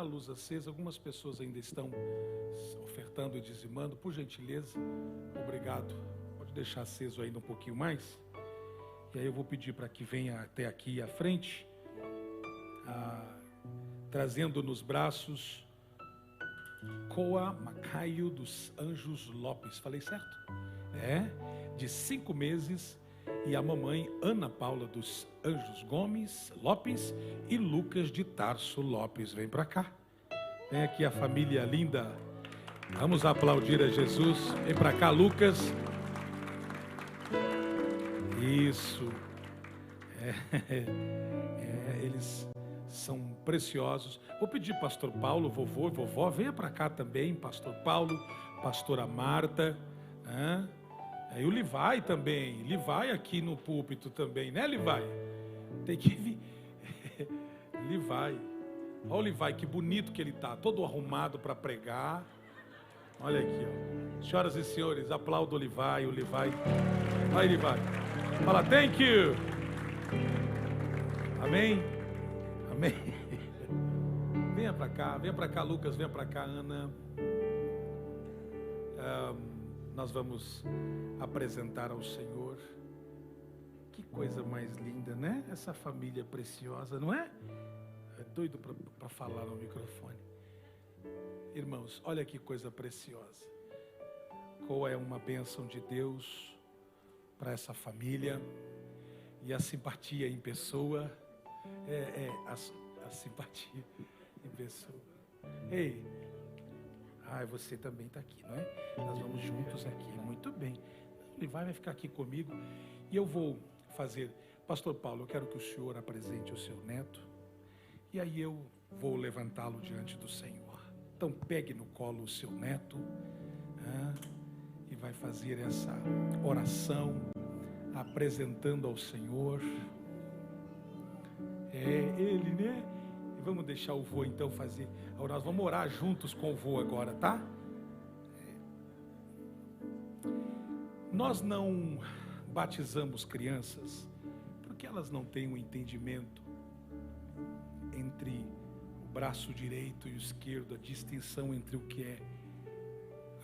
luz acesa. Algumas pessoas ainda estão ofertando e dizimando, por gentileza, obrigado. Pode deixar aceso ainda um pouquinho mais. E aí eu vou pedir para que venha até aqui à frente, trazendo nos braços Coa Macaio dos Anjos Lopes. Falei certo? De 5 meses. E a mamãe Ana Paula dos Anjos Gomes Lopes e Lucas de Tarso Lopes. Vem para cá. Vem aqui a família linda. Vamos aplaudir a Jesus. Vem para cá, Lucas. Isso. Eles são preciosos. Vou pedir pastor Paulo, vovô e vovó, venha para cá também, pastor Paulo, pastora Marta, aí o Livai também, Livai aqui no púlpito também, né, Livai? Tem que vir. Livai, olha o Livai, que bonito que ele está, todo arrumado para pregar. Olha aqui, ó. Senhoras e senhores, aplauda o Livai. Vai, Livai. Fala, thank you. Amém. Amém. Venha para cá, Lucas, venha para cá, Ana. Nós vamos apresentar ao Senhor. Que coisa mais linda, né? Essa família preciosa, não é? É doido para falar no microfone. Irmãos, olha que coisa preciosa. Qual é uma bênção de Deus para essa família. E a simpatia em pessoa. A simpatia em pessoa. Ei, você também está aqui, não é? Nós vamos juntos aqui, muito bem. Ele vai ficar aqui comigo e eu vou fazer. Pastor Paulo, eu quero que o senhor apresente o seu neto e aí eu vou levantá-lo diante do Senhor. Então pegue no colo o seu neto e vai fazer essa oração apresentando ao Senhor. Ele, né? E vamos deixar o vô então fazer. Nós vamos orar juntos com o vô agora, tá? Nós não batizamos crianças porque elas não têm um entendimento entre o braço direito e o esquerdo, a distinção entre o que é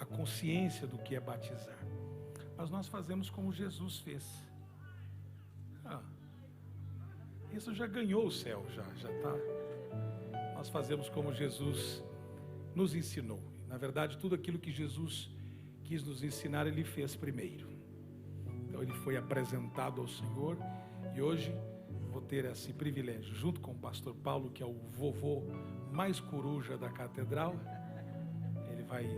a consciência do que é batizar. Mas nós fazemos como Jesus fez. Isso já ganhou o céu, já está. Nós fazemos como Jesus nos ensinou. Na verdade, tudo aquilo que Jesus quis nos ensinar, Ele fez primeiro. Então Ele foi apresentado ao Senhor e hoje vou ter esse privilégio, junto com o pastor Paulo, que é o vovô mais coruja da catedral. Ele vai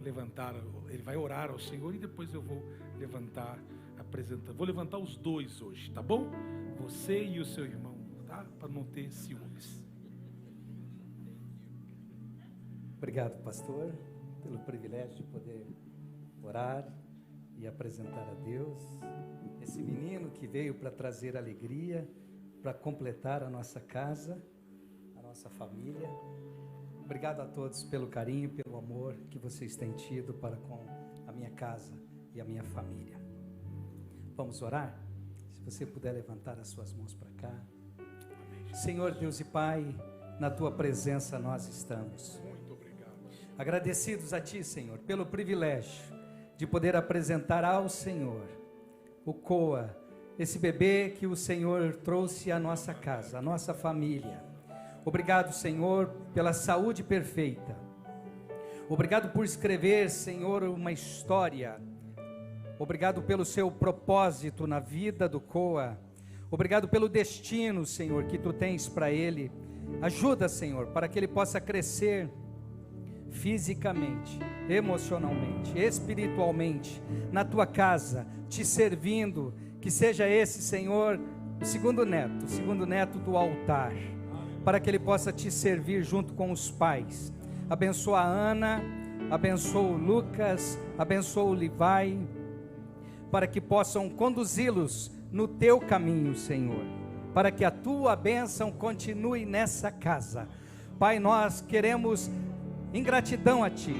levantar, ele vai orar ao Senhor e depois eu vou levantar, apresentar. Vou levantar os dois hoje, tá bom? Você e o seu irmão, tá? Para não ter ciúmes. Obrigado, pastor, pelo privilégio de poder orar e apresentar a Deus esse menino que veio para trazer alegria, para completar a nossa casa, a nossa família. Obrigado a todos pelo carinho, pelo amor que vocês têm tido para com a minha casa e a minha família. Vamos orar? Se você puder levantar as suas mãos para cá. Amém. Senhor Deus e Pai, na Tua presença nós estamos. Muito obrigado. Agradecidos a Ti, Senhor, pelo privilégio de poder apresentar ao Senhor o Coa, esse bebê que o Senhor trouxe à nossa casa, à nossa família. Obrigado, Senhor, pela saúde perfeita. Obrigado por escrever, Senhor, uma história. Obrigado pelo seu propósito na vida do Coa. Obrigado pelo destino, Senhor, que Tu tens para ele. Ajuda, Senhor, para que ele possa crescer fisicamente, emocionalmente, espiritualmente, na Tua casa, Te servindo. Que seja esse, Senhor, o segundo neto do altar, para que ele possa Te servir junto com os pais. Abençoa a Ana, abençoa o Lucas, abençoa o Livai, para que possam conduzi-los no Teu caminho, Senhor, para que a Tua bênção continue nessa casa. Pai, nós queremos, em gratidão a Ti,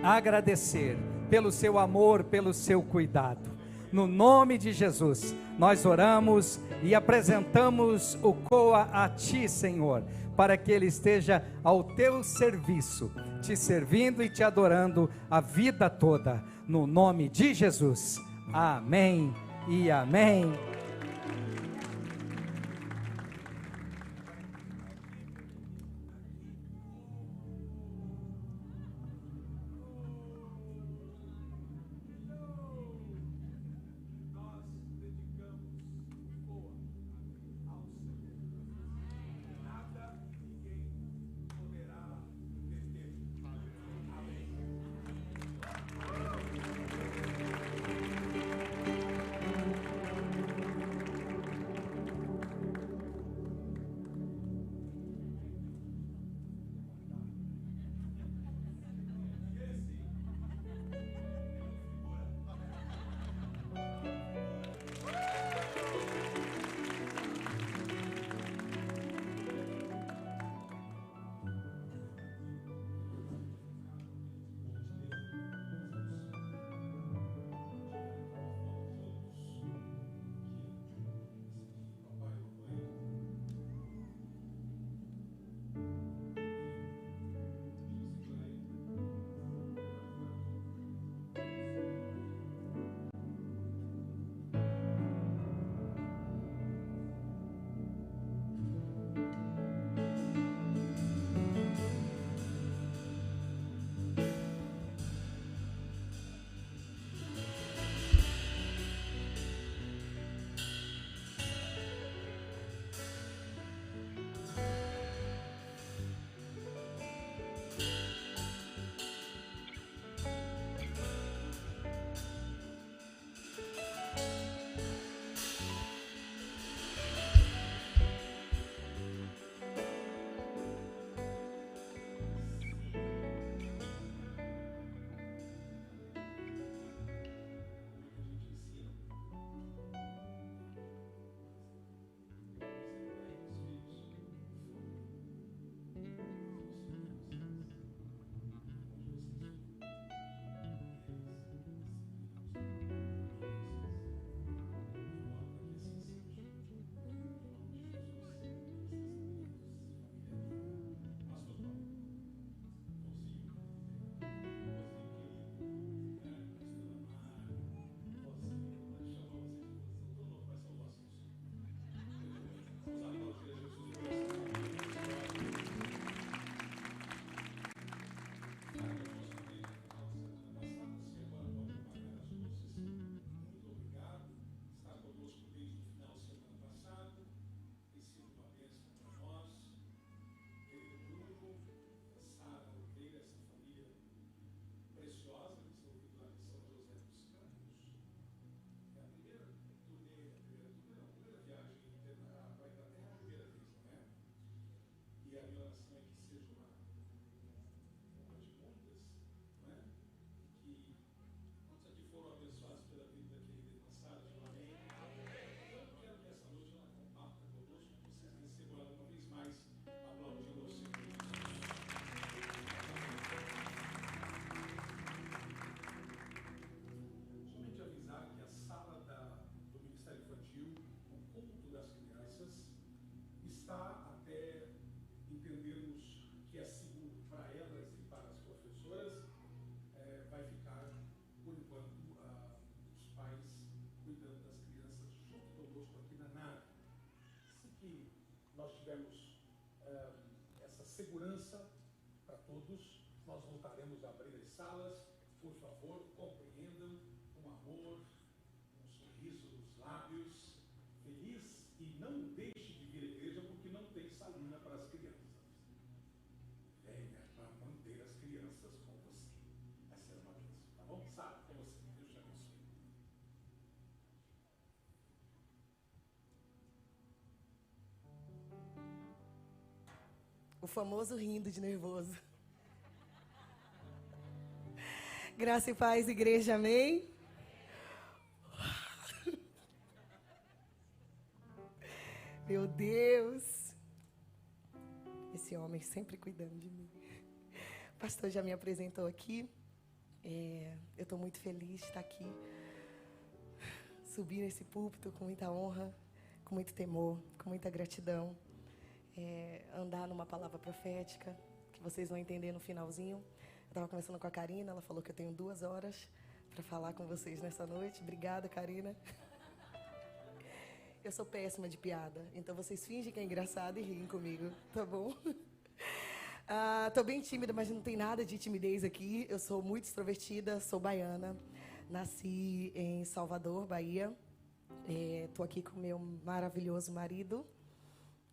agradecer pelo Seu amor, pelo Seu cuidado. No nome de Jesus, nós oramos e apresentamos o COA a Ti, Senhor, para que ele esteja ao Teu serviço, Te servindo e Te adorando a vida toda. No nome de Jesus. Amém e amém. Segurança para todos, nós voltaremos a abrir as salas. Por favor, compreendam, com amor, um sorriso nos lábios, feliz, e não deixe de vir à igreja porque não tem salina para as crianças. Venha para manter as crianças com você. Essa é uma bênção, tá bom? Sabe, com você. Deus te abençoe. O famoso rindo de nervoso. Graça e paz, igreja, amém? Meu Deus. Esse homem sempre cuidando de mim. O pastor já me apresentou aqui. Eu estou muito feliz de estar aqui. subir nesse púlpito com muita honra, com muito temor, com muita gratidão. Andar numa palavra profética, que vocês vão entender no finalzinho. Eu estava conversando com a Karina, ela falou que eu tenho 2 horas para falar com vocês nessa noite. Obrigada, Karina. Eu sou péssima de piada, então vocês fingem que é engraçado e riem comigo, tá bom? Tô bem tímida, mas não tem nada de timidez aqui. Eu sou muito extrovertida, sou baiana. Nasci em Salvador, Bahia. Tô aqui com meu maravilhoso marido,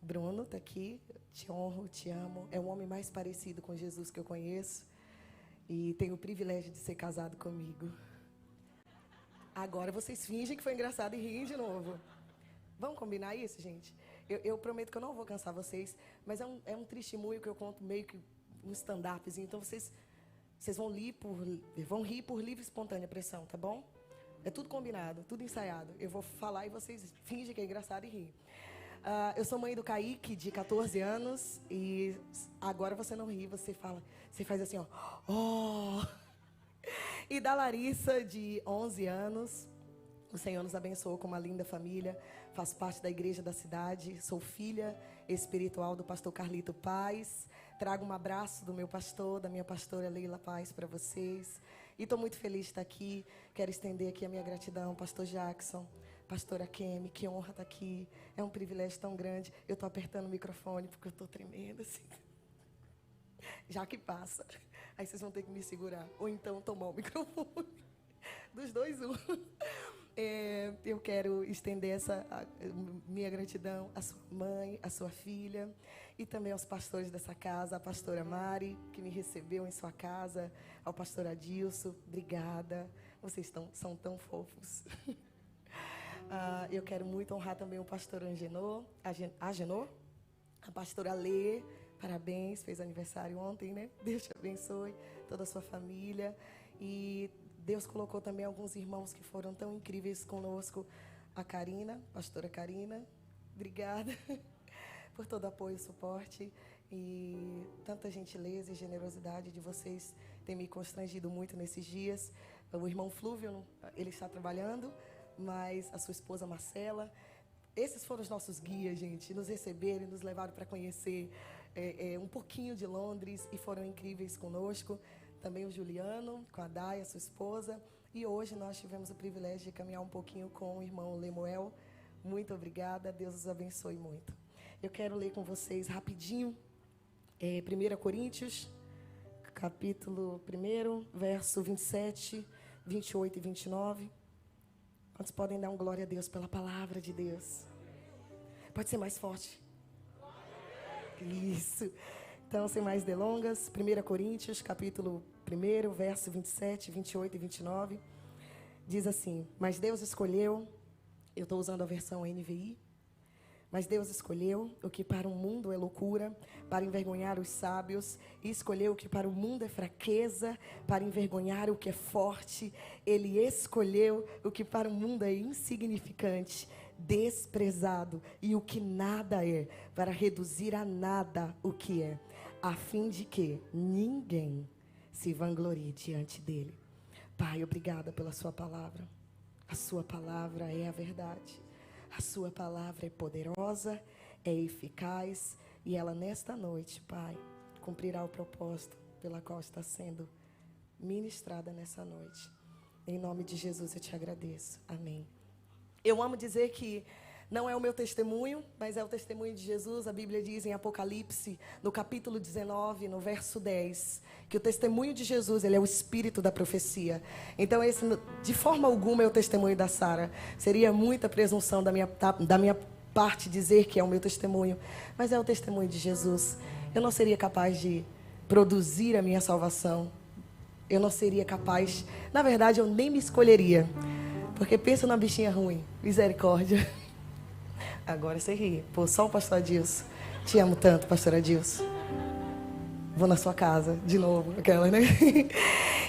Bruno, tá aqui. Te honro, te amo. É o homem mais parecido com Jesus que eu conheço. E tenho o privilégio de ser casado comigo. Agora vocês fingem que foi engraçado e riem de novo. Vamos combinar isso, gente? Eu prometo que eu não vou cansar vocês, mas é um testemunho que eu conto meio que um stand-upzinho. Então vocês vão rir por livre e espontânea pressão, tá bom? É tudo combinado, tudo ensaiado. Eu vou falar e vocês fingem que é engraçado e riem. Eu sou mãe do Kaique, de 14 anos, e agora você não ri, você faz assim, ó. Oh! E da Larissa, de 11 anos. O Senhor nos abençoou com uma linda família. Faço parte da igreja da cidade. Sou filha espiritual do pastor Carlito Paz. Trago um abraço do meu pastor, da minha pastora Leila Paz para vocês. E estou muito feliz de estar aqui. Quero estender aqui a minha gratidão, pastor Jackson, pastora Kemi, que honra estar aqui. É um privilégio tão grande. Eu estou apertando o microfone porque eu estou tremendo assim. Já que passa. Aí vocês vão ter que me segurar. Ou então tomar o microfone. Dos dois, um. Eu quero estender minha gratidão à sua mãe, à sua filha e também aos pastores dessa casa, a pastora Mari, que me recebeu em sua casa, ao pastor Adilson, obrigada, vocês são tão fofos. Eu quero muito honrar também o pastor Agenor, a pastora Lê, parabéns, fez aniversário ontem, né? Deus te abençoe, toda a sua família. E Deus colocou também alguns irmãos que foram tão incríveis conosco. A Karina, pastora Karina, obrigada por todo o apoio e suporte. E tanta gentileza e generosidade de vocês tem me constrangido muito nesses dias. O irmão Flúvio, ele está trabalhando, mas a sua esposa Marcela. Esses foram os nossos guias, gente. Nos receberam e nos levaram para conhecer um pouquinho de Londres e foram incríveis conosco. Também o Juliano, com a Daya, sua esposa. E hoje nós tivemos o privilégio de caminhar um pouquinho com o irmão Lemuel. Muito obrigada, Deus os abençoe muito. Eu quero ler com vocês rapidinho, 1 Coríntios, capítulo 1, verso 27, 28 e 29. Quantos podem dar um glória a Deus pela palavra de Deus? Pode ser mais forte. Isso. Então, sem mais delongas, 1 Coríntios, capítulo 1, verso 27, 28 e 29, diz assim: mas Deus escolheu, eu estou usando a versão NVI, mas Deus escolheu o que para o mundo é loucura, para envergonhar os sábios, e escolheu o que para o mundo é fraqueza, para envergonhar o que é forte. Ele escolheu o que para o mundo é insignificante, desprezado, e o que nada é, para reduzir a nada o que é, a fim de que ninguém se vanglorie diante dele. Pai, obrigada pela sua palavra. A sua palavra é a verdade. A sua palavra é poderosa, é eficaz, e ela nesta noite, Pai, cumprirá o propósito pela qual está sendo ministrada nessa noite. Em nome de Jesus eu te agradeço. Amém. Eu amo dizer que não é o meu testemunho, mas é o testemunho de Jesus. A Bíblia diz em Apocalipse, no capítulo 19, no verso 10, que o testemunho de Jesus, ele é o espírito da profecia. Então, esse, de forma alguma, é o testemunho da Sara. Seria muita presunção da minha parte dizer que é o meu testemunho, mas é o testemunho de Jesus. Eu não seria capaz de produzir a minha salvação. Eu não seria capaz, na verdade, eu nem me escolheria. Porque pensa na bichinha ruim, misericórdia. Agora você ri. Pô, só o pastor Adilson. Te amo tanto, pastor Adilson. Vou na sua casa, de novo, aquela, né?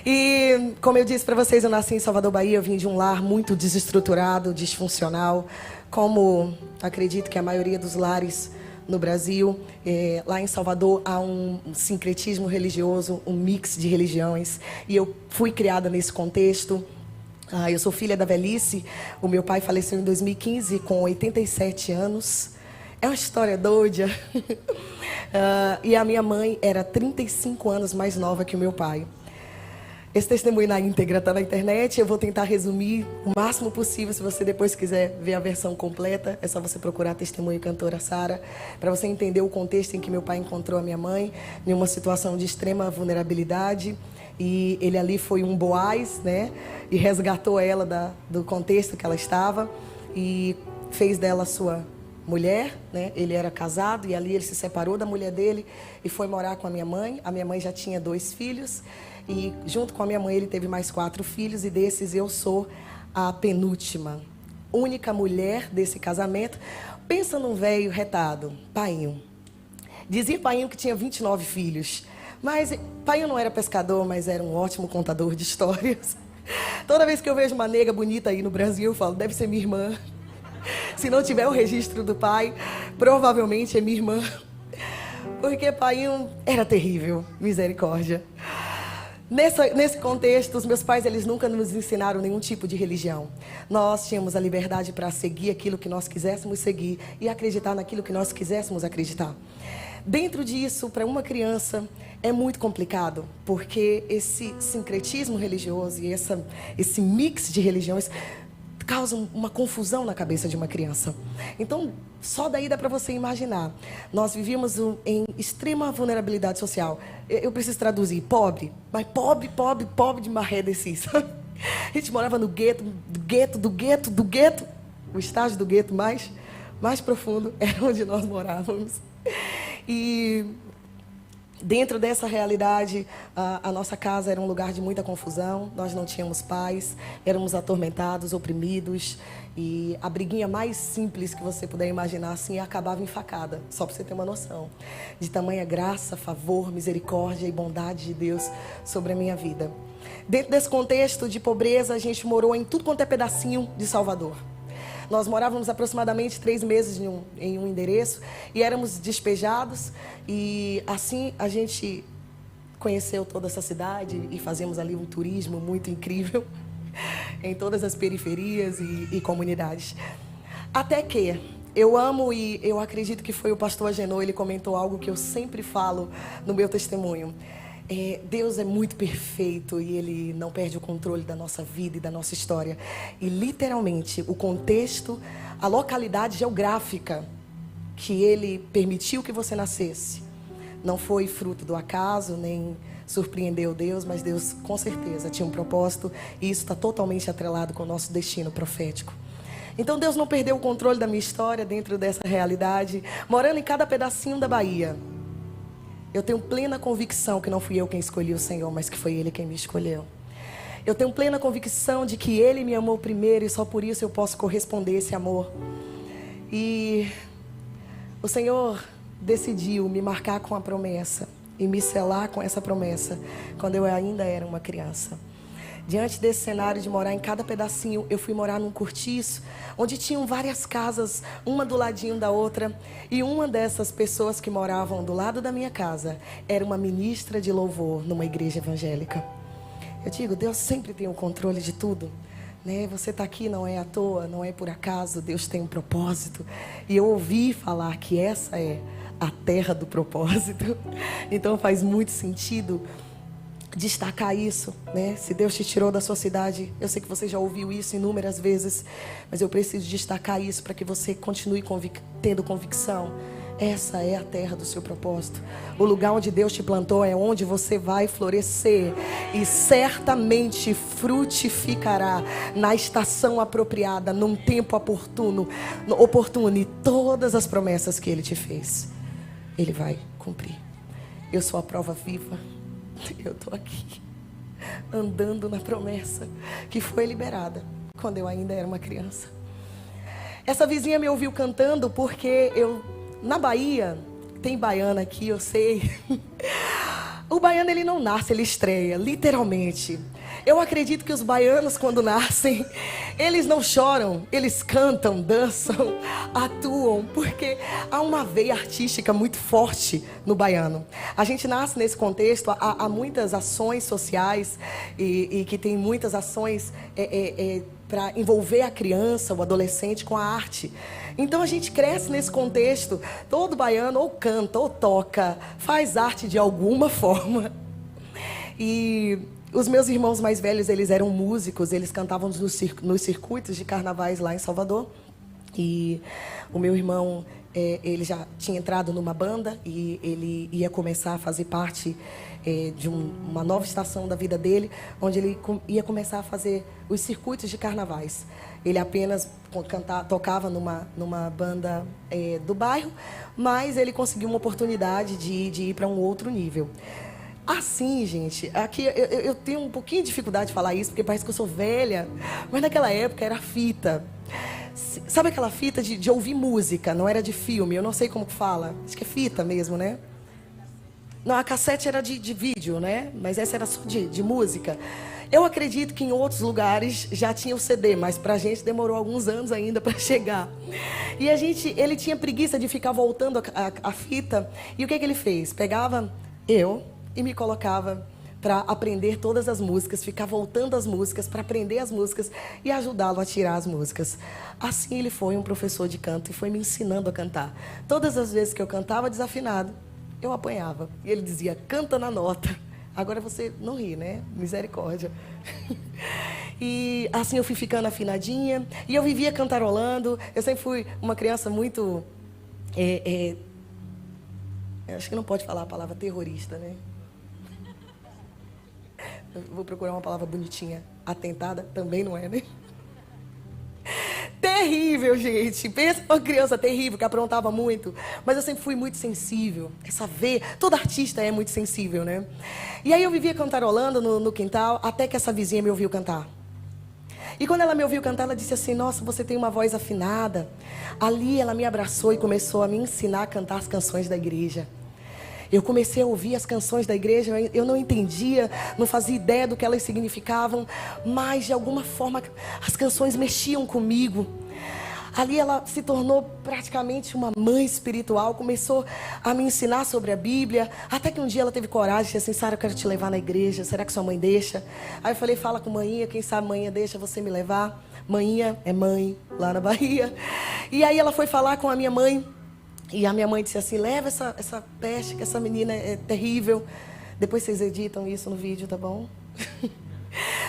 E, como eu disse para vocês, eu nasci em Salvador, Bahia. Eu vim de um lar muito desestruturado, disfuncional. Como acredito que a maioria dos lares no Brasil. Lá em Salvador há um sincretismo religioso, um mix de religiões. E eu fui criada nesse contexto. Eu sou filha da velhice. O meu pai faleceu em 2015 com 87 anos. É uma história doida. E a minha mãe era 35 anos mais nova que o meu pai. Esse testemunho na íntegra está na internet. Eu vou tentar resumir o máximo possível. Se você depois quiser ver a versão completa, é só você procurar Testemunho Cantora Sara, para você entender o contexto em que meu pai encontrou a minha mãe, em uma situação de extrema vulnerabilidade. E ele ali foi um Boaz, né? E resgatou ela do contexto que ela estava e fez dela sua mulher, né? Ele era casado e ali ele se separou da mulher dele e foi morar com a minha mãe. A minha mãe já tinha 2 filhos e junto com a minha mãe ele teve mais 4 filhos e desses eu sou a penúltima, única mulher desse casamento. Pensa num velho retado, painho. Dizia painho que tinha 29 filhos, mas painho não era pescador, mas era um ótimo contador de histórias. Toda vez que eu vejo uma nega bonita aí no Brasil, eu falo, deve ser minha irmã. Se não tiver o registro do pai, provavelmente é minha irmã. Porque painho era terrível, misericórdia. Nesse contexto, os meus pais, eles nunca nos ensinaram nenhum tipo de religião. Nós tínhamos a liberdade para seguir aquilo que nós quiséssemos seguir e acreditar naquilo que nós quiséssemos acreditar. Dentro disso, para uma criança, é muito complicado, porque esse sincretismo religioso e esse mix de religiões causam uma confusão na cabeça de uma criança. Então, só daí dá para você imaginar. Nós vivíamos em extrema vulnerabilidade social. Eu preciso traduzir, pobre, mas pobre de maré desse, sabe? A gente morava no gueto. O estágio do gueto mais profundo era onde nós morávamos. E dentro dessa realidade, a nossa casa era um lugar de muita confusão. Nós não tínhamos paz, éramos atormentados, oprimidos. E a briguinha mais simples que você puder imaginar assim acabava em facada, só para você ter uma noção de tamanha graça, favor, misericórdia e bondade de Deus sobre a minha vida. Dentro desse contexto de pobreza, a gente morou em tudo quanto é pedacinho de Salvador. Nós morávamos aproximadamente 3 meses em um endereço e éramos despejados. E assim a gente conheceu toda essa cidade e fazemos ali um turismo muito incrível em todas as periferias e comunidades. Até que eu amo e eu acredito que foi o pastor Agenor, ele comentou algo que eu sempre falo no meu testemunho. Deus é muito perfeito e Ele não perde o controle da nossa vida e da nossa história. E literalmente o contexto, a localidade geográfica que Ele permitiu que você nascesse, não foi fruto do acaso, nem surpreendeu Deus, mas Deus com certeza tinha um propósito e isso está totalmente atrelado com o nosso destino profético. Então Deus não perdeu o controle da minha história dentro dessa realidade, morando em cada pedacinho da Bahia. Eu tenho plena convicção que não fui eu quem escolhi o Senhor, mas que foi Ele quem me escolheu. Eu tenho plena convicção de que Ele me amou primeiro e só por isso eu posso corresponder a esse amor. E o Senhor decidiu me marcar com a promessa e me selar com essa promessa quando eu ainda era uma criança. Diante desse cenário de morar em cada pedacinho, eu fui morar num cortiço, onde tinham várias casas, uma do ladinho da outra. E uma dessas pessoas que moravam do lado da minha casa era uma ministra de louvor numa igreja evangélica. Eu digo, Deus sempre tem o controle de tudo, né? Você está aqui não é à toa, não é por acaso, Deus tem um propósito. E eu ouvi falar que essa é a terra do propósito. Então faz muito sentido destacar isso, né? Se Deus te tirou da sua cidade, eu sei que você já ouviu isso inúmeras vezes, mas eu preciso destacar isso para que você continue tendo convicção. Essa é a terra do seu propósito. O lugar onde Deus te plantou é onde você vai florescer e certamente frutificará na estação apropriada, num tempo oportuno e todas as promessas que Ele te fez, Ele vai cumprir. Eu sou a prova viva. Eu estou aqui, andando na promessa que foi liberada quando eu ainda era uma criança. Essa vizinha me ouviu cantando porque na Bahia, tem baiana aqui, eu sei. O baiano, ele não nasce, ele estreia, literalmente. Eu acredito que os baianos, quando nascem, eles não choram, eles cantam, dançam, atuam, porque há uma veia artística muito forte no baiano. A gente nasce nesse contexto, há muitas ações sociais e que tem muitas ações para envolver a criança, o adolescente com a arte. Então a gente cresce nesse contexto, todo baiano ou canta ou toca, faz arte de alguma forma. E os meus irmãos mais velhos, eles eram músicos, eles cantavam nos circuitos de carnavais lá em Salvador. E o meu irmão, ele já tinha entrado numa banda e ele ia começar a fazer parte de uma nova estação da vida dele, onde ele ia começar a fazer os circuitos de carnavais. Ele apenas tocava numa banda do bairro, mas ele conseguiu uma oportunidade de ir para um outro nível. Assim, gente, aqui eu tenho um pouquinho de dificuldade de falar isso, porque parece que eu sou velha, mas naquela época era fita. Sabe aquela fita de ouvir música, não era de filme, eu não sei como que fala, acho que é fita mesmo, né? Não, a cassete era de vídeo, né? Mas essa era só de música. Eu acredito que em outros lugares já tinha o CD, mas pra gente demorou alguns anos ainda para chegar. E ele tinha preguiça de ficar voltando a fita, e o que ele fez? Pegava e me colocava para aprender todas as músicas, ficar voltando as músicas, para aprender as músicas e ajudá-lo a tirar as músicas. Assim ele foi um professor de canto e foi me ensinando a cantar. Todas as vezes que eu cantava desafinado, eu apanhava. E ele dizia, canta na nota. Agora você não ri, né? Misericórdia. E assim eu fui ficando afinadinha e eu vivia cantarolando. Eu sempre fui uma criança muito... acho que não pode falar a palavra terrorista, né? Vou procurar uma palavra bonitinha. Atentada também não é, né? Terrível, gente. Pensa uma criança terrível que aprontava muito. Mas eu sempre fui muito sensível. Todo artista é muito sensível, né? E aí eu vivia cantarolando no quintal, até que essa vizinha me ouviu cantar. E quando ela me ouviu cantar, ela disse assim, nossa, você tem uma voz afinada. Ali ela me abraçou e começou a me ensinar a cantar as canções da igreja. Eu comecei a ouvir as canções da igreja, eu não entendia, não fazia ideia do que elas significavam, mas de alguma forma as canções mexiam comigo. Ali ela se tornou praticamente uma mãe espiritual, começou a me ensinar sobre a Bíblia, até que um dia ela teve coragem, disse assim, Sara, eu quero te levar na igreja, será que sua mãe deixa? Aí eu falei, fala com manhinha, quem sabe manhinha deixa você me levar. Manhinha é mãe, lá na Bahia. E aí ela foi falar com a minha mãe, e a minha mãe disse assim, leva essa peste, que essa menina é terrível. Depois vocês editam isso no vídeo, tá bom?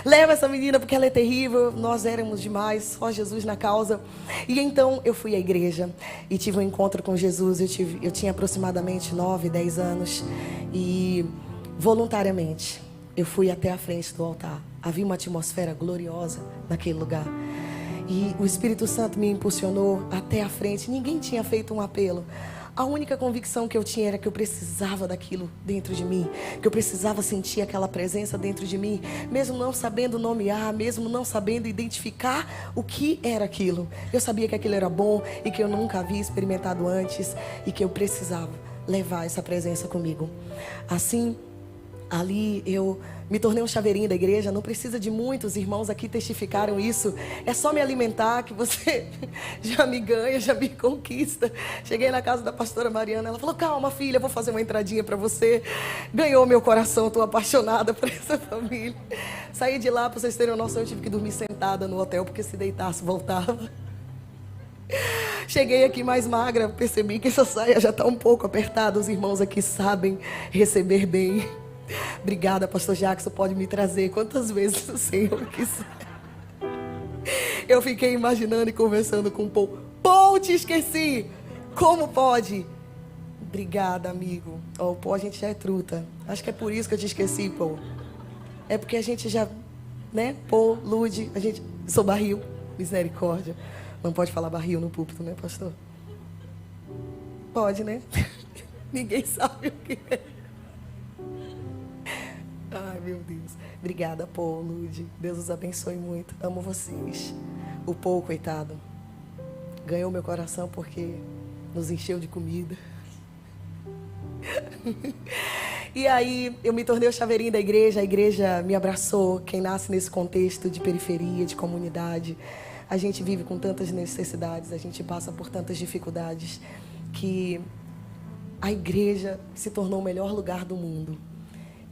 Leva essa menina porque ela é terrível, nós éramos demais, só Jesus na causa. E então eu fui à igreja e tive um encontro com Jesus. Eu tinha aproximadamente 9, 10 anos. E voluntariamente eu fui até a frente do altar. Havia uma atmosfera gloriosa naquele lugar. E o Espírito Santo me impulsionou até a frente. Ninguém tinha feito um apelo. A única convicção que eu tinha era que eu precisava daquilo dentro de mim. Que eu precisava sentir aquela presença dentro de mim. Mesmo não sabendo nomear, mesmo não sabendo identificar o que era aquilo. Eu sabia que aquilo era bom e que eu nunca havia experimentado antes. E que eu precisava levar essa presença comigo. Assim, ali eu me tornei um chaveirinho da igreja. Não precisa de muitos irmãos aqui testificaram isso. É só me alimentar que você já me ganha, já me conquista. Cheguei na casa da pastora Mariana, ela falou, calma filha, eu vou fazer uma entradinha para você. Ganhou meu coração, estou apaixonada por essa família. Saí de lá, para vocês terem uma noção, eu tive que dormir sentada no hotel, porque se deitasse voltava. Cheguei aqui mais magra, percebi que essa saia já está um pouco apertada. Os irmãos aqui sabem receber bem. Obrigada, pastor Jackson, pode me trazer quantas vezes o Senhor quiser. Eu fiquei imaginando e conversando com o Paul. Paul, te esqueci! Como pode? Obrigada, amigo. O Paul, a gente já é truta. Acho que é por isso que eu te esqueci, Paul. É porque a gente já, né? Paul, Lude, a gente... Sou barril, misericórdia. Não pode falar barril no púlpito, né, pastor? Pode, né? Ninguém sabe o que é. Ai, meu Deus. Obrigada, Paul, Lude. Deus os abençoe muito. Amo vocês. O Paul, coitado, ganhou meu coração porque nos encheu de comida. E aí eu me tornei o chaveirinho da igreja, a igreja me abraçou. Quem nasce nesse contexto de periferia, de comunidade, a gente vive com tantas necessidades, a gente passa por tantas dificuldades, que a igreja se tornou o melhor lugar do mundo.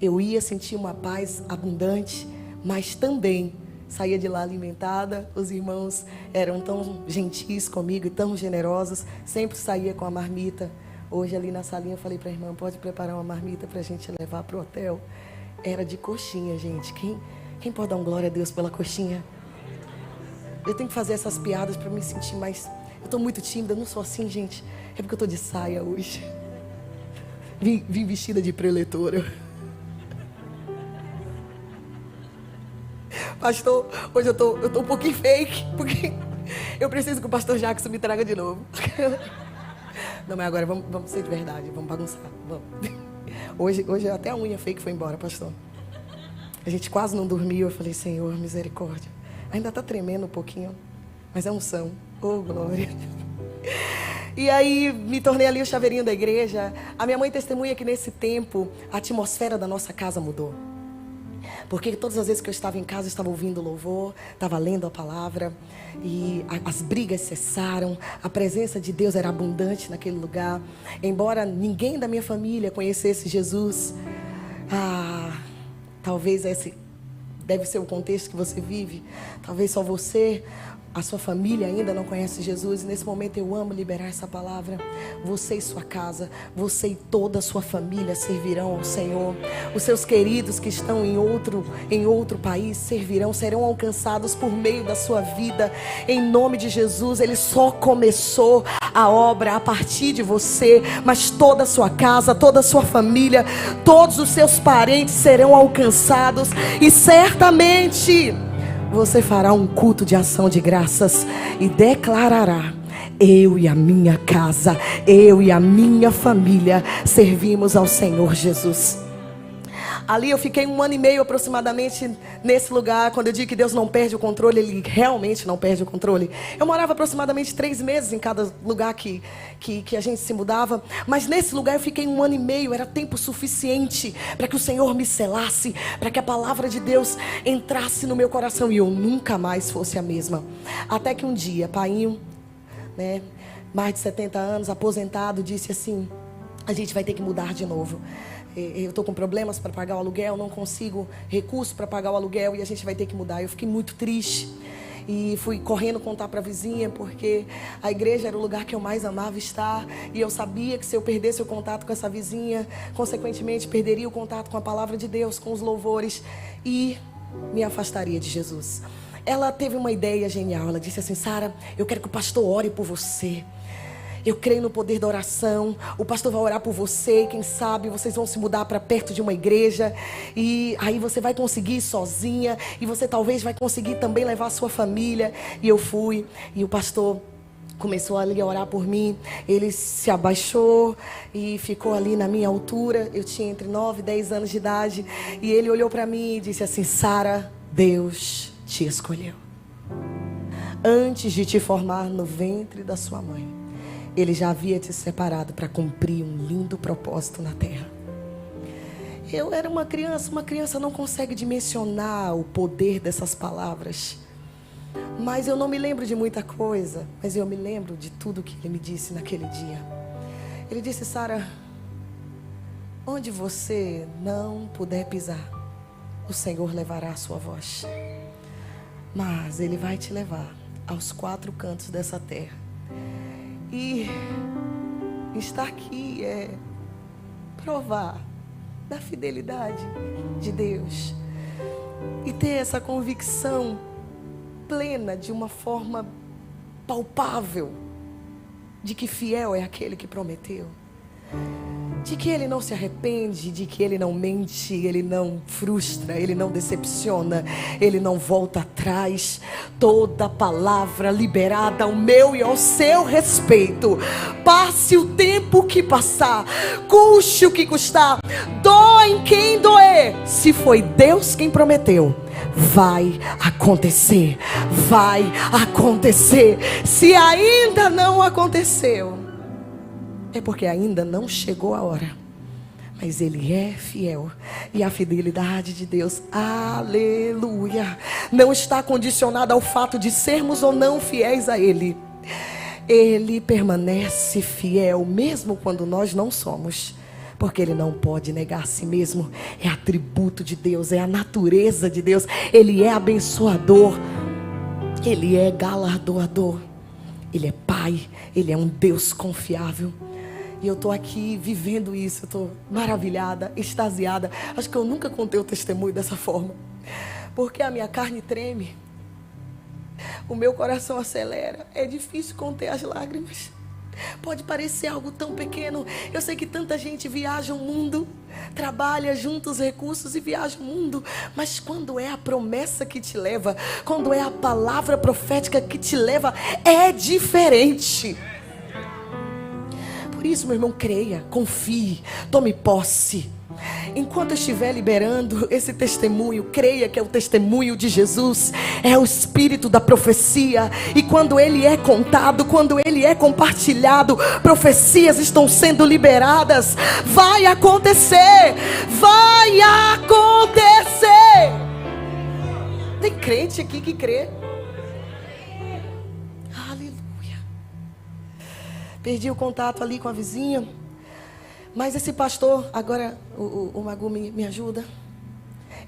Eu ia sentir uma paz abundante, mas também saía de lá alimentada. Os irmãos eram tão gentis comigo e tão generosos, sempre saía com a marmita. Hoje ali na salinha eu falei para a irmã, pode preparar uma marmita para a gente levar para o hotel. Era de coxinha, gente. Quem pode dar um glória a Deus pela coxinha? Eu tenho que fazer essas piadas para me sentir mais... Eu estou muito tímida, eu não sou assim, gente. É porque eu estou de saia hoje. Vim vestida de preletora. Pastor, hoje eu tô um pouquinho fake, porque eu preciso que o pastor Jackson me traga de novo. Não, mas agora vamos ser de verdade, vamos bagunçar. Vamos. Hoje até a unha fake foi embora, pastor. A gente quase não dormiu, eu falei, Senhor, misericórdia. Ainda tá tremendo um pouquinho, mas é unção. Oh, glória. E aí me tornei ali o chaveirinho da igreja. A minha mãe testemunha que nesse tempo a atmosfera da nossa casa mudou. Porque todas as vezes que eu estava em casa, eu estava ouvindo louvor, estava lendo a palavra, e as brigas cessaram, a presença de Deus era abundante naquele lugar. Embora ninguém da minha família conhecesse Jesus, talvez esse deve ser o contexto que você vive, talvez só você, a sua família ainda não conhece Jesus. E nesse momento eu amo liberar essa palavra. Você e sua casa, você e toda a sua família servirão ao Senhor. Os seus queridos que estão em outro país serão alcançados por meio da sua vida. Em nome de Jesus. Ele só começou a obra a partir de você, mas toda a sua casa, toda a sua família, todos os seus parentes serão alcançados. E certamente você fará um culto de ação de graças e declarará: eu e a minha casa, eu e a minha família servimos ao Senhor Jesus. Ali eu fiquei 1 ano e meio aproximadamente nesse lugar. Quando eu digo que Deus não perde o controle, Ele realmente não perde o controle. Eu morava aproximadamente 3 meses em cada lugar que a gente se mudava. Mas nesse lugar eu fiquei 1 ano e meio. Era tempo suficiente para que o Senhor me selasse, para que a palavra de Deus entrasse no meu coração e eu nunca mais fosse a mesma. Até que um dia, painho, né, mais de 70 anos, aposentado, disse assim: a gente vai ter que mudar de novo. Eu estou com problemas para pagar o aluguel, não consigo recurso para pagar o aluguel e a gente vai ter que mudar. Eu fiquei muito triste e fui correndo contar para a vizinha, porque a igreja era o lugar que eu mais amava estar. E eu sabia que se eu perdesse o contato com essa vizinha, consequentemente perderia o contato com a palavra de Deus, com os louvores, e me afastaria de Jesus. Ela teve uma ideia genial. Ela disse assim: Sara, eu quero que o pastor ore por você. Eu creio no poder da oração. O pastor vai orar por você. Quem sabe vocês vão se mudar para perto de uma igreja. E aí você vai conseguir ir sozinha. E você talvez vai conseguir também levar a sua família. E eu fui. E o pastor começou ali a orar por mim. Ele se abaixou e ficou ali na minha altura. Eu tinha entre 9 e 10 anos de idade. E ele olhou para mim e disse assim: Sara, Deus te escolheu. Antes de te formar no ventre da sua mãe, Ele já havia te separado para cumprir um lindo propósito na terra. Eu era uma criança não consegue dimensionar o poder dessas palavras. Mas eu não me lembro de muita coisa, mas eu me lembro de tudo que Ele me disse naquele dia. Ele disse: Sara, onde você não puder pisar, o Senhor levará a sua voz. Mas Ele vai te levar aos 4 cantos dessa terra. E estar aqui é provar da fidelidade de Deus e ter essa convicção plena, de uma forma palpável, de que fiel é aquele que prometeu, de que Ele não se arrepende, de que Ele não mente, Ele não frustra, Ele não decepciona, Ele não volta atrás. Toda palavra liberada ao meu e ao seu respeito, passe o tempo que passar, custe o que custar, doa em quem doer, se foi Deus quem prometeu, vai acontecer, vai acontecer. Se ainda não aconteceu, é porque ainda não chegou a hora. mas Ele é fiel. E a fidelidade de Deus, aleluia, não está condicionada ao fato de sermos ou não fiéis a Ele. Ele permanece fiel mesmo quando nós não somos, porque Ele não pode negar a si mesmo. É atributo de Deus, é a natureza de Deus. Ele é abençoador, Ele é galardoador, Ele é Pai, Ele é um Deus confiável. E eu estou aqui vivendo isso, eu estou maravilhada, extasiada. Acho que eu nunca contei o testemunho dessa forma, porque a minha carne treme, o meu coração acelera. É difícil conter as lágrimas. Pode parecer algo tão pequeno. Eu sei que tanta gente viaja o mundo, trabalha, junta os recursos e viaja o mundo, mas quando é a promessa que te leva, quando é a palavra profética que te leva, é diferente. Por isso, meu irmão, creia, confie, tome posse. Enquanto eu estiver liberando esse testemunho, creia que é o testemunho de Jesus, é o espírito da profecia. E quando ele é contado, quando ele é compartilhado, profecias estão sendo liberadas. Vai acontecer, vai acontecer. Tem crente aqui que crê? Perdi o contato ali com a vizinha. Mas esse pastor, agora o Magu me ajuda.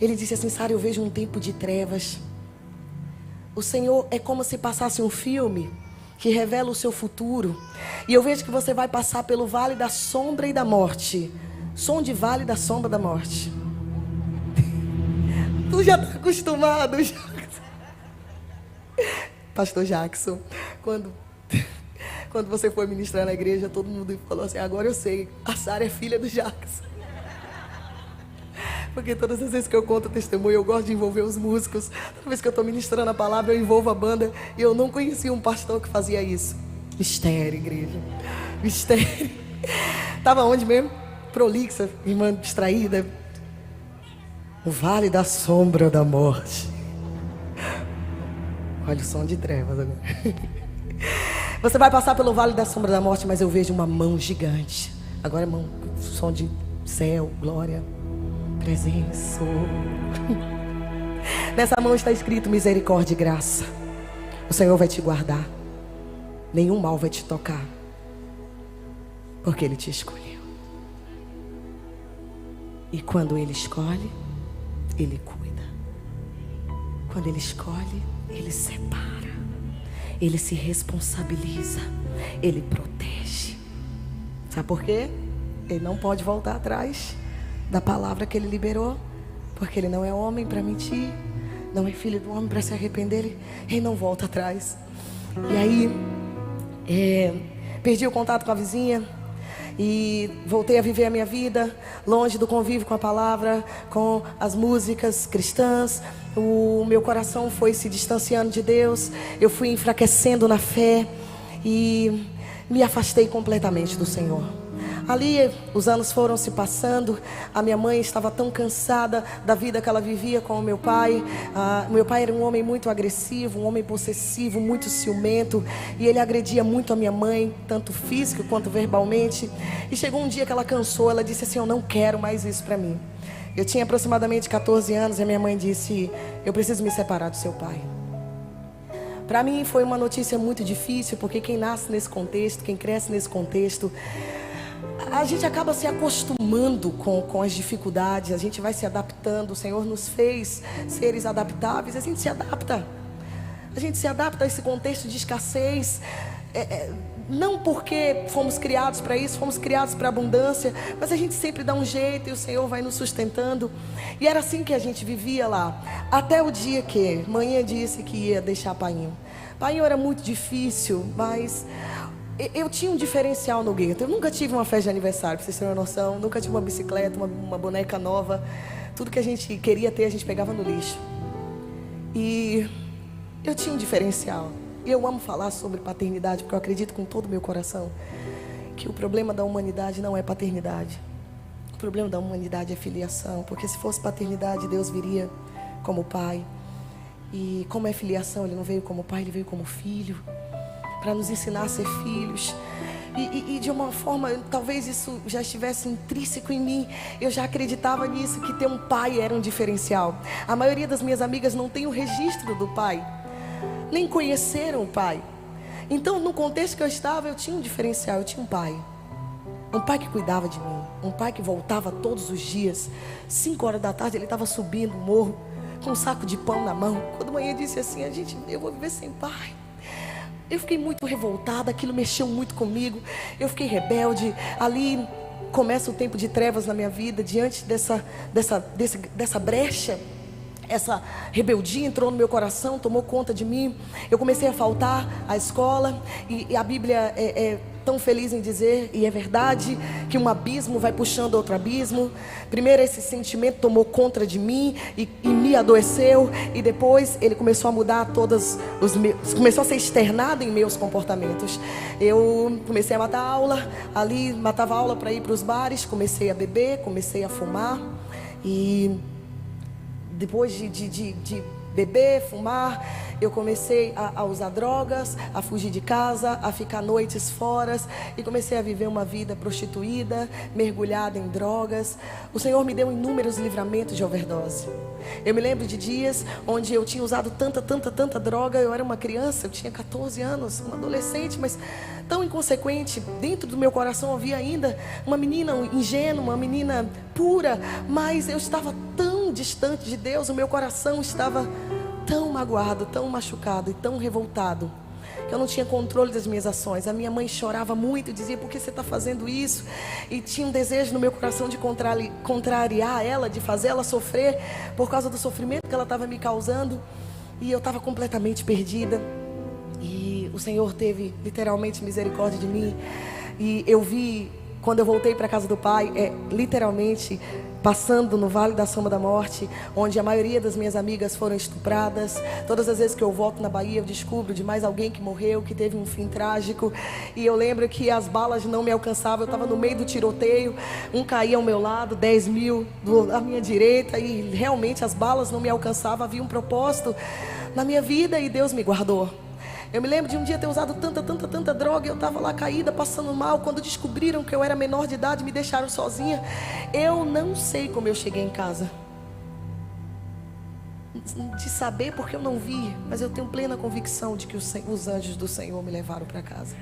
Ele disse assim: Sara, eu vejo um tempo de trevas. O Senhor é como se passasse um filme que revela o seu futuro. E eu vejo que você vai passar pelo vale da sombra e da morte. Som de vale da sombra da morte. Tu já está acostumado, Jackson. Pastor Jackson, quando você foi ministrar na igreja, todo mundo falou assim: agora eu sei, a Sara é filha do Jackson. Porque todas as vezes que eu conto o testemunho, eu gosto de envolver os músicos. Toda vez que eu estou ministrando a palavra, eu envolvo a banda. E eu não conhecia um pastor que fazia isso. Mistério, igreja. Mistério. Estava onde mesmo? Prolixa, irmã distraída. O vale da sombra da morte. Olha o som de trevas agora. Você vai passar pelo vale da sombra da morte, mas eu vejo uma mão gigante. Agora é mão, som de céu, glória, presença. Nessa mão está escrito misericórdia e graça. O Senhor vai te guardar. Nenhum mal vai te tocar, porque Ele te escolheu. E quando Ele escolhe, Ele cuida. Quando Ele escolhe, Ele separa. Ele se responsabiliza, Ele protege. Sabe por quê? Ele não pode voltar atrás da palavra que Ele liberou, porque Ele não é homem para mentir, não é filho do homem para se arrepender. Ele não volta atrás. E aí, perdi o contato com a vizinha e voltei a viver a minha vida longe do convívio com a palavra, com as músicas cristãs. O meu coração foi se distanciando de Deus. Eu fui enfraquecendo na fé e me afastei completamente do Senhor. Ali os anos foram se passando. A minha mãe estava tão cansada da vida que ela vivia com o meu pai. Meu pai era um homem muito agressivo, um homem possessivo, muito ciumento. E ele agredia muito a minha mãe, tanto físico quanto verbalmente. E chegou um dia que ela cansou. Ela disse assim: eu não quero mais isso para mim. Eu tinha aproximadamente 14 anos e a minha mãe disse: eu preciso me separar do seu pai. Para mim foi uma notícia muito difícil, porque quem nasce nesse contexto, quem cresce nesse contexto, a gente acaba se acostumando com as dificuldades, a gente vai se adaptando. O Senhor nos fez seres adaptáveis, a gente se adapta. A gente se adapta a esse contexto de escassez. Não porque fomos criados para isso, fomos criados para abundância, mas a gente sempre dá um jeito e o Senhor vai nos sustentando. E era assim que a gente vivia lá, até o dia que manhã disse que ia deixar Painho. Painho era muito difícil, mas eu tinha um diferencial no gueto. Eu nunca tive uma festa de aniversário, para vocês terem uma noção. Nunca tive uma bicicleta, uma boneca nova. Tudo que a gente queria ter, a gente pegava no lixo. E eu tinha um diferencial. E eu amo falar sobre paternidade, porque eu acredito com todo o meu coração que o problema da humanidade não é paternidade. O problema da humanidade é filiação. Porque se fosse paternidade, Deus viria como pai. E como é filiação, Ele não veio como pai, Ele veio como filho, para nos ensinar a ser filhos. E de uma forma, talvez isso já estivesse intrínseco em mim. Eu já acreditava nisso, que ter um pai era um diferencial. A maioria das minhas amigas não tem o registro do pai, nem conheceram o pai. Então, no contexto que eu estava, eu tinha um diferencial, eu tinha um pai. Um pai que cuidava de mim, um pai que voltava todos os dias. 5 horas da tarde ele estava subindo o morro com um saco de pão na mão. Quando manhã disse assim: eu vou viver sem pai. Eu fiquei muito revoltada, aquilo mexeu muito comigo. Eu fiquei rebelde. Ali começa o tempo de trevas na minha vida, diante dessa brecha. Essa rebeldia entrou no meu coração, tomou conta de mim. Eu comecei a faltar à escola. E a Bíblia é tão feliz em dizer, e é verdade, que um abismo vai puxando outro abismo. Primeiro esse sentimento tomou conta de mim e me adoeceu. E depois ele começou a mudar começou a ser externado em meus comportamentos. Eu comecei a matar aula. Ali matava aula para ir para os bares. Comecei a beber, comecei a fumar. E depois de beber, fumar, eu comecei a usar drogas, a fugir de casa, a ficar noites fora. E comecei a viver uma vida prostituída, mergulhada em drogas. O Senhor me deu inúmeros livramentos de overdose. Eu me lembro de dias onde eu tinha usado tanta droga. Eu era uma criança, eu tinha 14 anos, uma adolescente, mas tão inconsequente. Dentro do meu coração havia ainda uma menina ingênua, uma menina pura. Mas eu estava tão distante de Deus, o meu coração estava tão magoado, tão machucado e tão revoltado, que eu não tinha controle das minhas ações. A minha mãe chorava muito e dizia: por que você está fazendo isso? E tinha um desejo no meu coração de contrariar ela, de fazer ela sofrer por causa do sofrimento que ela estava me causando. E eu estava completamente perdida. E o Senhor teve literalmente misericórdia de mim. E eu vi, quando eu voltei para a casa do Pai, literalmente passando no Vale da Sombra da Morte, onde a maioria das minhas amigas foram estupradas. Todas as vezes que eu volto na Bahia, eu descubro de mais alguém que morreu, que teve um fim trágico. E eu lembro que as balas não me alcançavam. Eu estava no meio do tiroteio, um caía ao meu lado, 10 mil à minha direita, e realmente as balas não me alcançavam. Havia um propósito na minha vida e Deus me guardou. Eu me lembro de um dia ter usado tanta droga. Eu estava lá caída, passando mal. Quando descobriram que eu era menor de idade, me deixaram sozinha. Eu não sei como eu cheguei em casa, de saber, porque eu não vi. Mas eu tenho plena convicção de que os anjos do Senhor me levaram para casa,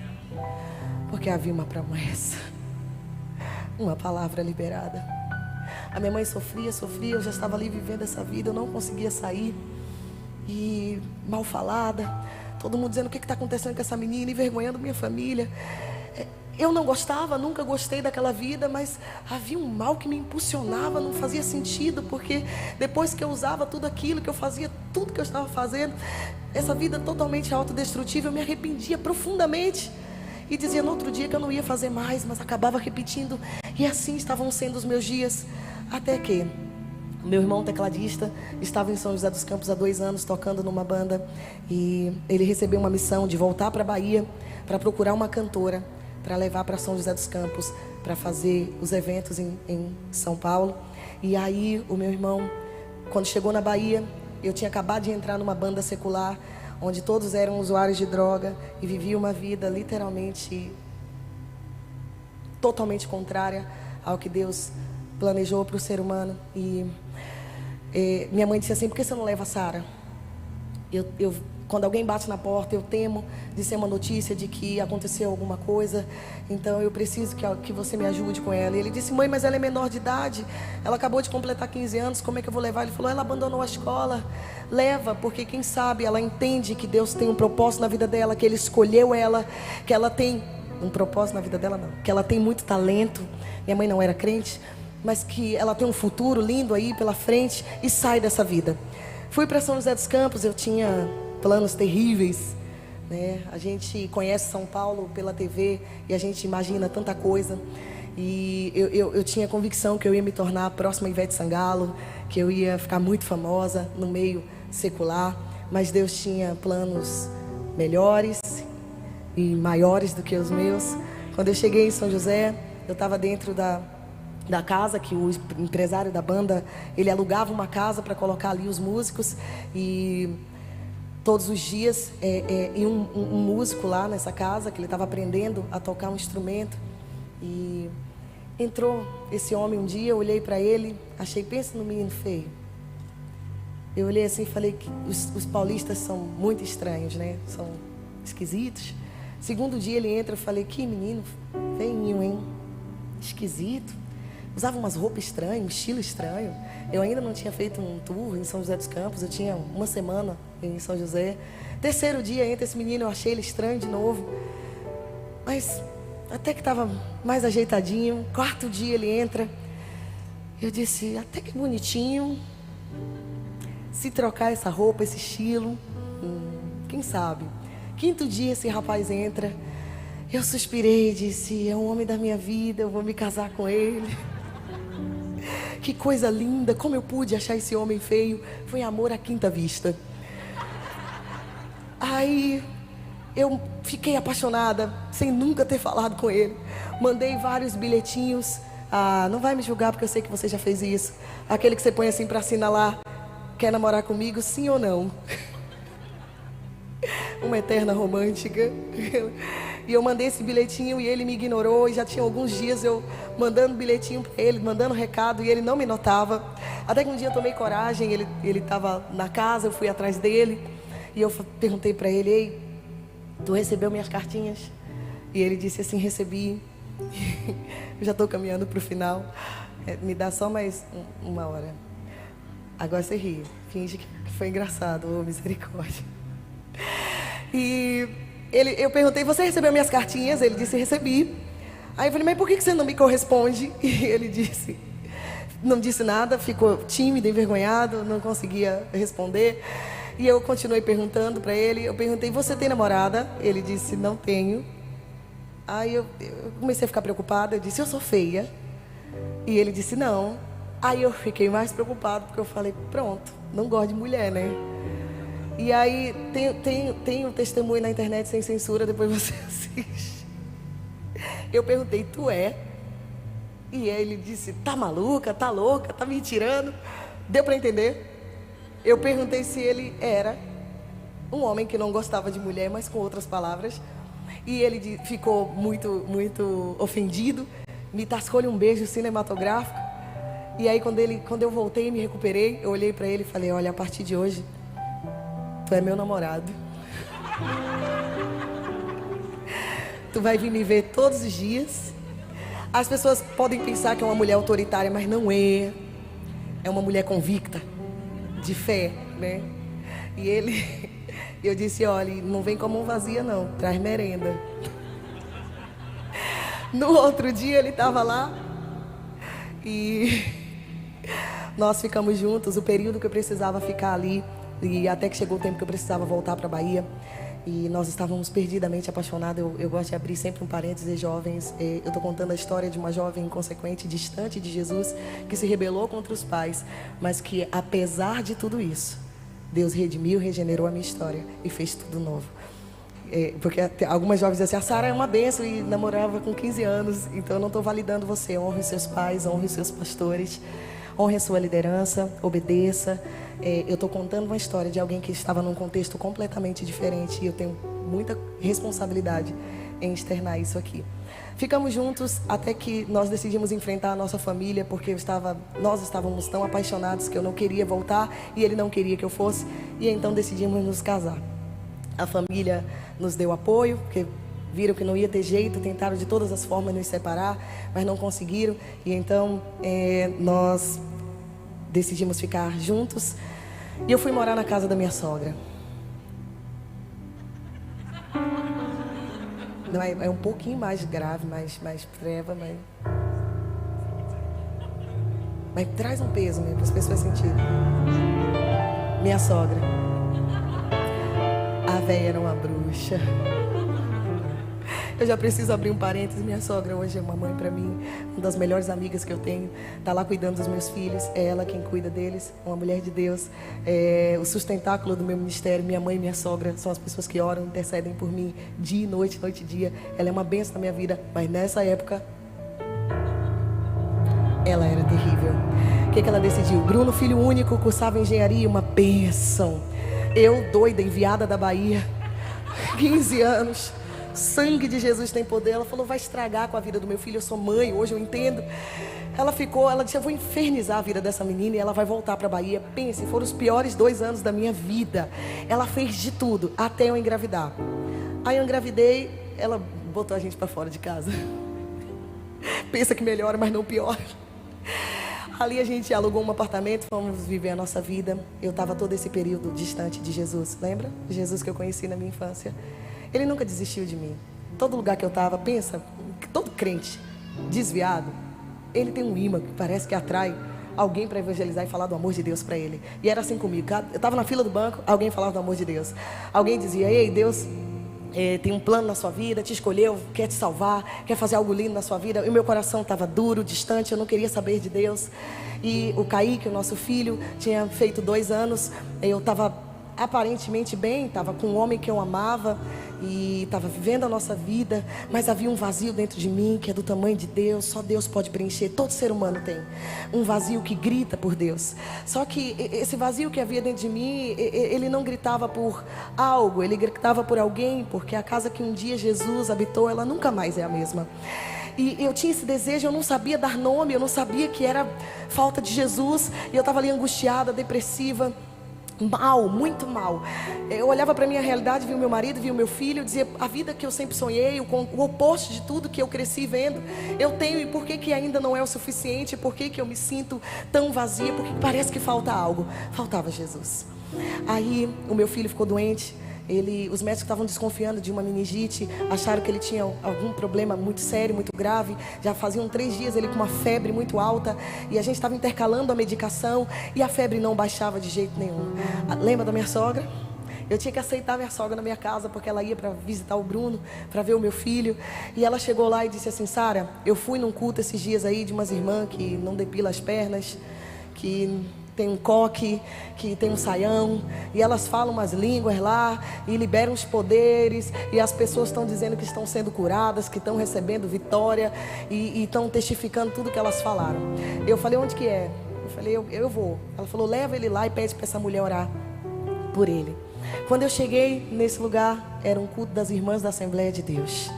porque havia uma promessa, uma palavra liberada. A minha mãe sofria. Eu já estava ali vivendo essa vida. Eu não conseguia sair. E mal falada, todo mundo dizendo: o que está acontecendo com essa menina, envergonhando minha família. Eu não gostava, nunca gostei daquela vida, mas havia um mal que me impulsionava, não fazia sentido, porque depois que eu usava tudo aquilo, que eu fazia tudo que eu estava fazendo, essa vida totalmente autodestrutiva, eu me arrependia profundamente e dizia no outro dia que eu não ia fazer mais, mas acabava repetindo. E assim estavam sendo os meus dias, até que meu irmão tecladista estava em São José dos Campos há 2 anos tocando numa banda, e ele recebeu uma missão de voltar para a Bahia para procurar uma cantora para levar para São José dos Campos para fazer os eventos em São Paulo. E aí o meu irmão, quando chegou na Bahia, eu tinha acabado de entrar numa banda secular onde todos eram usuários de droga e viviam uma vida literalmente totalmente contrária ao que Deus planejou para o ser humano. E minha mãe disse assim: por que você não leva a Sara? Quando alguém bate na porta, eu temo de ser uma notícia de que aconteceu alguma coisa, então eu preciso que você me ajude com ela. E ele disse: mãe, mas ela é menor de idade, ela acabou de completar 15 anos, como é que eu vou levar? Ele falou: ela abandonou a escola. Leva, porque quem sabe ela entende que Deus tem um propósito na vida dela, que Ele escolheu ela, que ela tem um propósito na vida dela, não, que ela tem muito talento. Minha mãe não era crente, mas que ela tem um futuro lindo aí pela frente, e sai dessa vida. Fui para São José dos Campos. Eu tinha planos terríveis, né? A gente conhece São Paulo pela TV e a gente imagina tanta coisa. E eu tinha convicção que eu ia me tornar a próxima Ivete Sangalo, que eu ia ficar muito famosa no meio secular. Mas Deus tinha planos melhores e maiores do que os meus. Quando eu cheguei em São José, eu estava dentro da casa que o empresário da banda, ele alugava uma casa para colocar ali os músicos. E todos os dias, e um músico lá nessa casa, que ele estava aprendendo a tocar um instrumento. E entrou esse homem um dia, eu olhei para ele, achei, pensa no menino feio. Eu olhei assim e falei que os paulistas são muito estranhos, né? São esquisitos. Segundo dia ele entra, eu falei, que menino feinho, hein? Esquisito. Usava umas roupas estranhas, um estilo estranho. Eu ainda não tinha feito um tour em São José dos Campos, eu tinha uma semana em São José. Terceiro dia entra esse menino, eu achei ele estranho de novo. Mas até que estava mais ajeitadinho. Quarto dia ele entra. Eu disse, até que bonitinho. Se trocar essa roupa, esse estilo, quem sabe? Quinto dia esse rapaz entra. Eu suspirei e disse, é o homem da minha vida, eu vou me casar com ele. Que coisa linda, como eu pude achar esse homem feio. Foi amor à quinta vista. Aí eu fiquei apaixonada, sem nunca ter falado com ele. Mandei vários bilhetinhos. Ah, não vai me julgar porque eu sei que você já fez isso. Aquele que você põe assim para assinalar, quer namorar comigo, sim ou não? Uma eterna romântica. E eu mandei esse bilhetinho e ele me ignorou. E já tinha alguns dias eu mandando bilhetinho para ele, mandando recado, e ele não me notava. Até que um dia eu tomei coragem, ele estava na casa, eu fui atrás dele. E eu perguntei para ele, ei, tu recebeu minhas cartinhas? E ele disse assim, recebi. Eu já estou caminhando para o final. Me dá só mais uma hora. Agora você ri, finge que foi engraçado, oh, misericórdia. E eu perguntei, você recebeu minhas cartinhas? Ele disse, recebi. Aí eu falei, mas por que você não me corresponde? E ele disse, não disse nada, ficou tímido, envergonhado, não conseguia responder. E eu continuei perguntando para ele, eu perguntei, você tem namorada? Ele disse, não tenho. Aí eu comecei a ficar preocupada, eu disse, eu sou feia. E ele disse, não. Aí eu fiquei mais preocupado, porque eu falei, pronto, não gosto de mulher, né? E aí tem um testemunho na internet sem censura, depois você assiste. Eu perguntei, tu é? E ele disse, tá maluca, tá louca, tá me tirando? Deu para entender? Eu perguntei se ele era um homem que não gostava de mulher, mas com outras palavras. E ele ficou muito ofendido, me tascou-lhe um beijo cinematográfico. E aí quando eu voltei e me recuperei, eu olhei para ele e falei, olha, a partir de hoje, tu é meu namorado. Tu vai vir me ver todos os dias. As pessoas podem pensar que é uma mulher autoritária, mas não é. É uma mulher convicta, de fé, né? E eu disse, olha, não vem com a mão vazia não, traz merenda. No outro dia ele estava lá e nós ficamos juntos, o período que eu precisava ficar ali, e até que chegou o tempo que eu precisava voltar para a Bahia. E nós estávamos perdidamente apaixonados. Eu gosto de abrir sempre um parênteses, jovens. Eu estou contando a história de uma jovem inconsequente, distante de Jesus, que se rebelou contra os pais, mas que, apesar de tudo isso, Deus redimiu, regenerou a minha história e fez tudo novo. Porque algumas jovens dizem assim, a Sara é uma bênção e namorava com 15 anos. Então eu não estou validando você. Honre os seus pais, honre os seus pastores, honre a sua liderança, obedeça. Eu estou contando uma história de alguém que estava num contexto completamente diferente e eu tenho muita responsabilidade em externar isso aqui. Ficamos juntos até que nós decidimos enfrentar a nossa família, porque nós estávamos tão apaixonados que eu não queria voltar e ele não queria que eu fosse, e então decidimos nos casar. A família nos deu apoio, porque viram que não ia ter jeito, tentaram de todas as formas nos separar, mas não conseguiram, e então nós decidimos ficar juntos. E eu fui morar na casa da minha sogra. Não, é um pouquinho mais grave, mais treva, mas traz um peso mesmo para as pessoas sentirem. Minha sogra, a véia era uma bruxa. Eu já preciso abrir um parênteses. Minha sogra hoje é uma mãe para mim, uma das melhores amigas que eu tenho. Está lá cuidando dos meus filhos, é ela quem cuida deles, uma mulher de Deus. O sustentáculo do meu ministério, minha mãe e minha sogra são as pessoas que oram, intercedem por mim dia e noite, noite e dia. Ela é uma bênção na minha vida, mas nessa época ela era terrível. O que ela decidiu? Bruno, filho único, cursava engenharia, uma bênção. Eu, doida, enviada da Bahia, 15 anos, sangue de Jesus tem poder. Ela falou, vai estragar com a vida do meu filho. Eu sou mãe, hoje eu entendo. Ela disse, eu vou infernizar a vida dessa menina e ela vai voltar para a Bahia. Pense, foram os piores 2 anos da minha vida. Ela fez de tudo, até eu engravidar. Aí eu engravidei, ela botou a gente para fora de casa. Pensa que melhora, mas não piora. Ali a gente alugou um apartamento, fomos viver a nossa vida. Eu estava todo esse período distante de Jesus, lembra? Jesus que eu conheci na minha infância. Ele nunca desistiu de mim. Todo lugar que eu estava, pensa, todo crente desviado, ele tem um imã que parece que atrai alguém para evangelizar e falar do amor de Deus para ele. E era assim comigo. Eu estava na fila do banco, alguém falava do amor de Deus. Alguém dizia, ei, Deus tem um plano na sua vida, te escolheu, quer te salvar, quer fazer algo lindo na sua vida. E o meu coração estava duro, distante, eu não queria saber de Deus. E o Kaique, o nosso filho, tinha feito 2 anos, eu estava aparentemente bem, estava com um homem que eu amava e estava vivendo a nossa vida, mas havia um vazio dentro de mim que é do tamanho de Deus. Só Deus pode preencher, todo ser humano tem um vazio que grita por Deus. Só que esse vazio que havia dentro de mim, ele não gritava por algo, ele gritava por alguém, porque a casa que um dia Jesus habitou, ela nunca mais é a mesma. E eu tinha esse desejo, eu não sabia dar nome, eu não sabia que era falta de Jesus, e eu estava ali angustiada, depressiva, mal, muito mal. Eu olhava para a minha realidade, via o meu marido, via o meu filho, eu dizia, a vida que eu sempre sonhei, o oposto de tudo que eu cresci vendo, eu tenho, e por que ainda não é o suficiente? Por que eu me sinto tão vazia? Porque parece que falta algo. Faltava Jesus. Aí o meu filho ficou doente. Os médicos estavam desconfiando de uma meningite, acharam que ele tinha algum problema muito sério, muito grave. Já faziam 3 dias ele com uma febre muito alta, e a gente estava intercalando a medicação e a febre não baixava de jeito nenhum. Lembra da minha sogra? Eu tinha que aceitar a minha sogra na minha casa, porque ela ia para visitar o Bruno, para ver o meu filho. E ela chegou lá e disse assim, Sara, eu fui num culto esses dias aí de umas irmãs que não depila as pernas, que tem um coque, que tem um saião, e elas falam umas línguas lá, e liberam os poderes, e as pessoas estão dizendo que estão sendo curadas, que estão recebendo vitória, e estão testificando tudo que elas falaram. Eu falei, onde que é? Eu falei, eu vou. Ela falou, leva ele lá e pede para essa mulher orar por ele. Quando eu cheguei nesse lugar, era um culto das irmãs da Assembleia de Deus.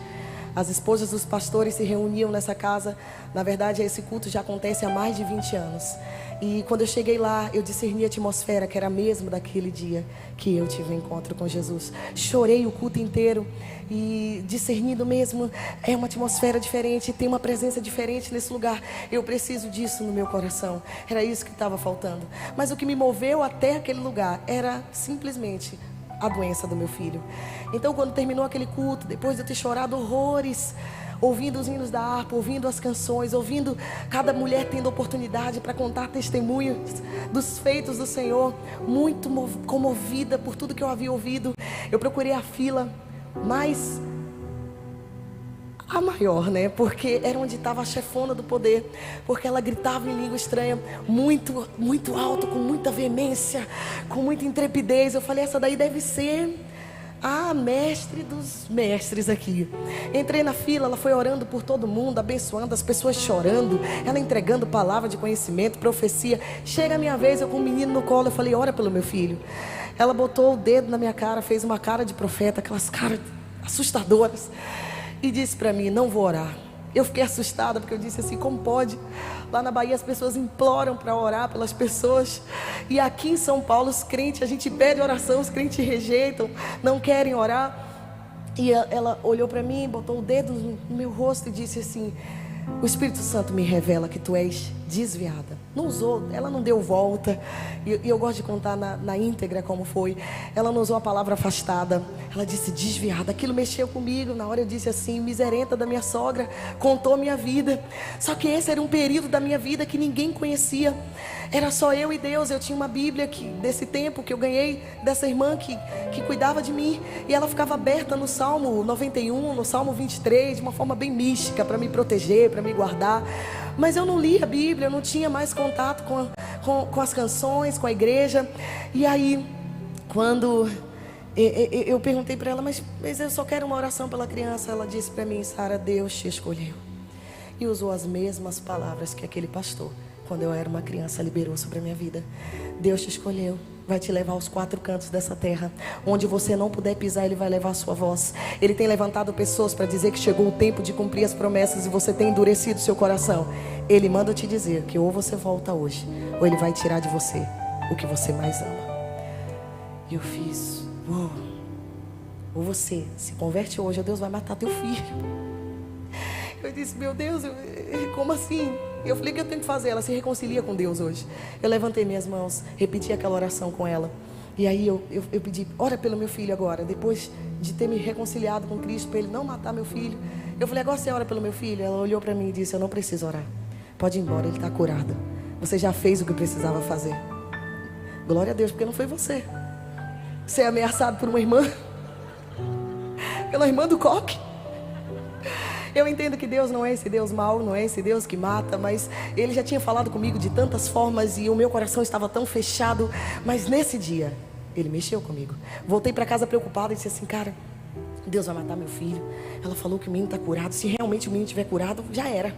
As esposas dos pastores se reuniam nessa casa. Na verdade, esse culto já acontece há mais de 20 anos. E quando eu cheguei lá, eu discerni a atmosfera que era a mesma daquele dia que eu tive um encontro com Jesus. Chorei o culto inteiro e discernindo mesmo, é uma atmosfera diferente, tem uma presença diferente nesse lugar. Eu preciso disso no meu coração. Era isso que estava faltando. Mas o que me moveu até aquele lugar era simplesmente a doença do meu filho. Então, quando terminou aquele culto, depois de eu ter chorado horrores, ouvindo os hinos da harpa, ouvindo as canções, ouvindo cada mulher tendo oportunidade para contar testemunhos dos feitos do Senhor, muito comovida por tudo que eu havia ouvido, eu procurei a fila mais a maior, né? Porque era onde estava a chefona do poder, porque ela gritava em língua estranha, muito, muito alto, com muita veemência, com muita intrepidez. Eu falei, essa daí deve ser a mestre dos mestres aqui. Entrei na fila, ela foi orando por todo mundo, abençoando, as pessoas chorando, ela entregando palavra de conhecimento, profecia. Chega a minha vez, eu com um menino no colo, eu falei, ora pelo meu filho. Ela botou o dedo na minha cara, fez uma cara de profeta, aquelas caras assustadoras, e disse para mim, não vou orar. Eu fiquei assustada, porque eu disse assim, como pode? Lá na Bahia as pessoas imploram para orar pelas pessoas, e aqui em São Paulo os crentes, a gente pede oração, os crentes rejeitam, não querem orar. E ela olhou para mim, botou o dedo no meu rosto e disse assim, o Espírito Santo me revela que tu és desviada. Não usou, ela não deu volta. E eu gosto de contar na íntegra como foi. Ela não usou a palavra afastada, ela disse desviada. Aquilo mexeu comigo. Na hora eu disse assim, miserenta da minha sogra, contou minha vida. Só que esse era um período da minha vida que ninguém conhecia. Era só eu e Deus. Eu tinha uma Bíblia desse tempo que eu ganhei dessa irmã que cuidava de mim, e ela ficava aberta no Salmo 91, no Salmo 23, de uma forma bem mística, para me proteger, para me guardar. Mas eu não lia a Bíblia, eu não tinha mais contato com as canções, com a igreja. E aí, quando eu perguntei para ela, mas eu só quero uma oração pela criança, ela disse para mim, Sara, Deus te escolheu. E usou as mesmas palavras que aquele pastor quando eu era uma criança, liberou sobre a minha vida. Deus te escolheu, vai te levar aos 4 cantos dessa terra. Onde você não puder pisar, Ele vai levar a sua voz. Ele tem levantado pessoas para dizer que chegou o tempo de cumprir as promessas e você tem endurecido seu coração. Ele manda te dizer que ou você volta hoje, ou Ele vai tirar de você o que você mais ama. E eu fiz, uou. Ou você se converte hoje, ou Deus vai matar teu filho. Eu disse, meu Deus, como assim? Eu falei, o que eu tenho que fazer? Ela se reconcilia com Deus hoje. Eu levantei minhas mãos, repeti aquela oração com ela. E aí eu pedi, ora pelo meu filho agora. Depois de ter me reconciliado com Cristo, para Ele não matar meu filho. Eu falei, agora você ora pelo meu filho? Ela olhou para mim e disse, eu não preciso orar. Pode ir embora, ele está curado. Você já fez o que precisava fazer. Glória a Deus, porque não foi você. Você é ameaçado por uma irmã. Pela irmã do coque. Eu entendo que Deus não é esse Deus mau, não é esse Deus que mata, mas Ele já tinha falado comigo de tantas formas e o meu coração estava tão fechado. Mas nesse dia, Ele mexeu comigo. Voltei para casa preocupada e disse assim, cara, Deus vai matar meu filho. Ela falou que o menino está curado. Se realmente o menino estiver curado, já era.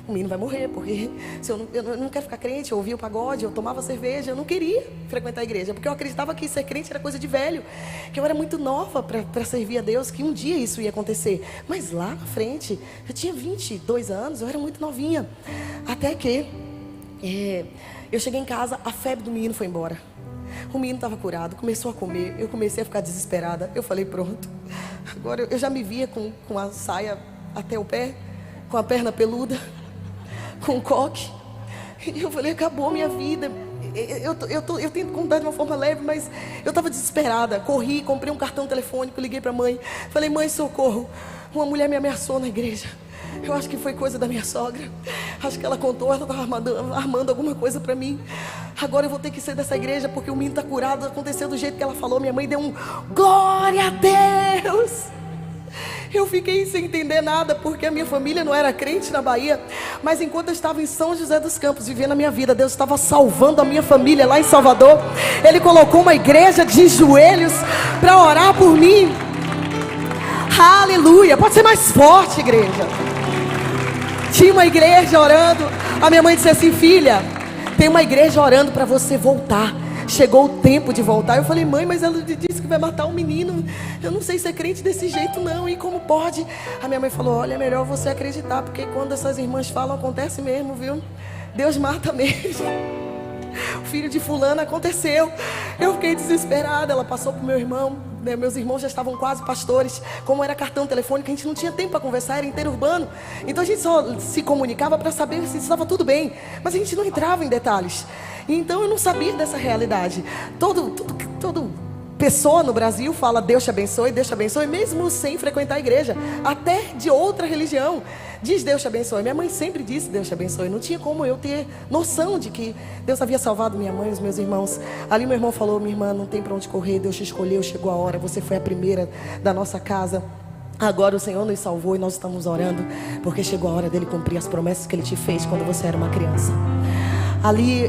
O menino vai morrer, porque se eu não quero ficar crente. Eu ouvia o pagode, eu tomava cerveja. Eu não queria frequentar a igreja, porque eu acreditava que ser crente era coisa de velho, que eu era muito nova para servir a Deus, que um dia isso ia acontecer. Mas lá na frente, eu tinha 22 anos, eu era muito novinha. Até que eu cheguei em casa, a febre do menino foi embora. O menino estava curado, começou a comer. Eu comecei a ficar desesperada. Eu falei, pronto. Agora eu já me via com a saia até o pé, com a perna peluda, com coque. E eu falei, acabou a minha vida. Eu tento contar de uma forma leve, mas eu estava desesperada. Corri, comprei um cartão telefônico, liguei para a mãe. Falei, mãe, socorro. Uma mulher me ameaçou na igreja. Eu acho que foi coisa da minha sogra. Acho que ela contou, ela estava armando alguma coisa para mim. Agora eu vou ter que sair dessa igreja porque o menino está curado. Aconteceu do jeito que ela falou. Minha mãe deu um glória a Deus. Eu fiquei sem entender nada, porque a minha família não era crente na Bahia. Mas enquanto eu estava em São José dos Campos, vivendo a minha vida, Deus estava salvando a minha família lá em Salvador. Ele colocou uma igreja de joelhos para orar por mim. Aleluia, pode ser mais forte, igreja. Tinha uma igreja orando. A minha mãe disse assim, filha, tem uma igreja orando para você voltar. Chegou o tempo de voltar. Eu falei, mãe, mas ela disse que vai matar um menino. Eu não sei ser crente desse jeito não. E como pode? A minha mãe falou, olha, é melhor você acreditar, porque quando essas irmãs falam, acontece mesmo, viu? Deus mata mesmo. O filho de fulana aconteceu. Eu fiquei desesperada. Ela passou pro meu irmão, né? Meus irmãos já estavam quase pastores. Como era cartão telefônico, a gente não tinha tempo para conversar, era interurbano. Então a gente só se comunicava para saber se estava tudo bem, mas a gente não entrava em detalhes. Então eu não sabia dessa realidade. Todo pessoa no Brasil fala Deus te abençoe, mesmo sem frequentar a igreja, até de outra religião, diz Deus te abençoe. Minha mãe sempre disse Deus te abençoe. Não tinha como eu ter noção de que Deus havia salvado minha mãe e os meus irmãos. Ali meu irmão falou, minha irmã, não tem para onde correr, Deus te escolheu, chegou a hora, você foi a primeira da nossa casa. Agora o Senhor nos salvou e nós estamos orando, porque chegou a hora dele cumprir as promessas que Ele te fez quando você era uma criança. Ali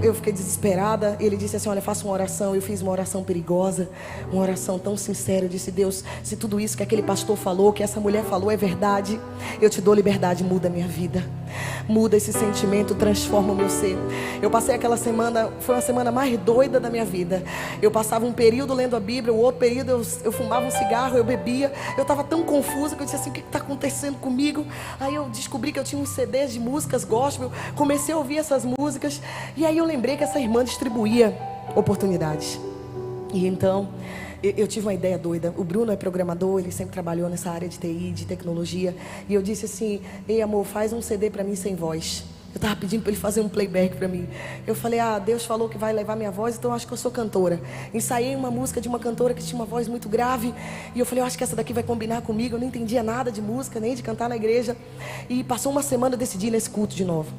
eu fiquei desesperada. Ele disse assim, olha, faça uma oração. Eu fiz uma oração perigosa, uma oração tão sincera. Eu disse, Deus, se tudo isso que aquele pastor falou, que essa mulher falou é verdade, eu te dou liberdade, muda a minha vida, muda esse sentimento, transforma o meu ser. Eu passei aquela semana, foi uma semana mais doida da minha vida. Eu passava um período lendo a Bíblia, o outro período eu fumava um cigarro, eu bebia. Eu estava tão confusa que eu disse assim, o que está acontecendo comigo? Aí eu descobri que eu tinha uns CDs de músicas gospel. Comecei a ouvir essas músicas. E aí eu lembrei que essa irmã distribuía oportunidades. E então eu tive uma ideia doida. O Bruno é programador, ele sempre trabalhou nessa área de TI, de tecnologia. E eu disse assim, ei amor, faz um CD para mim sem voz. Eu estava pedindo para ele fazer um playback para mim. Eu falei, Deus falou que vai levar minha voz, então eu acho que eu sou cantora. Ensaiei uma música de uma cantora que tinha uma voz muito grave. E eu falei, eu acho que essa daqui vai combinar comigo. Eu não entendia nada de música, nem de cantar na igreja. E passou uma semana, eu decidi ir nesse culto de novo.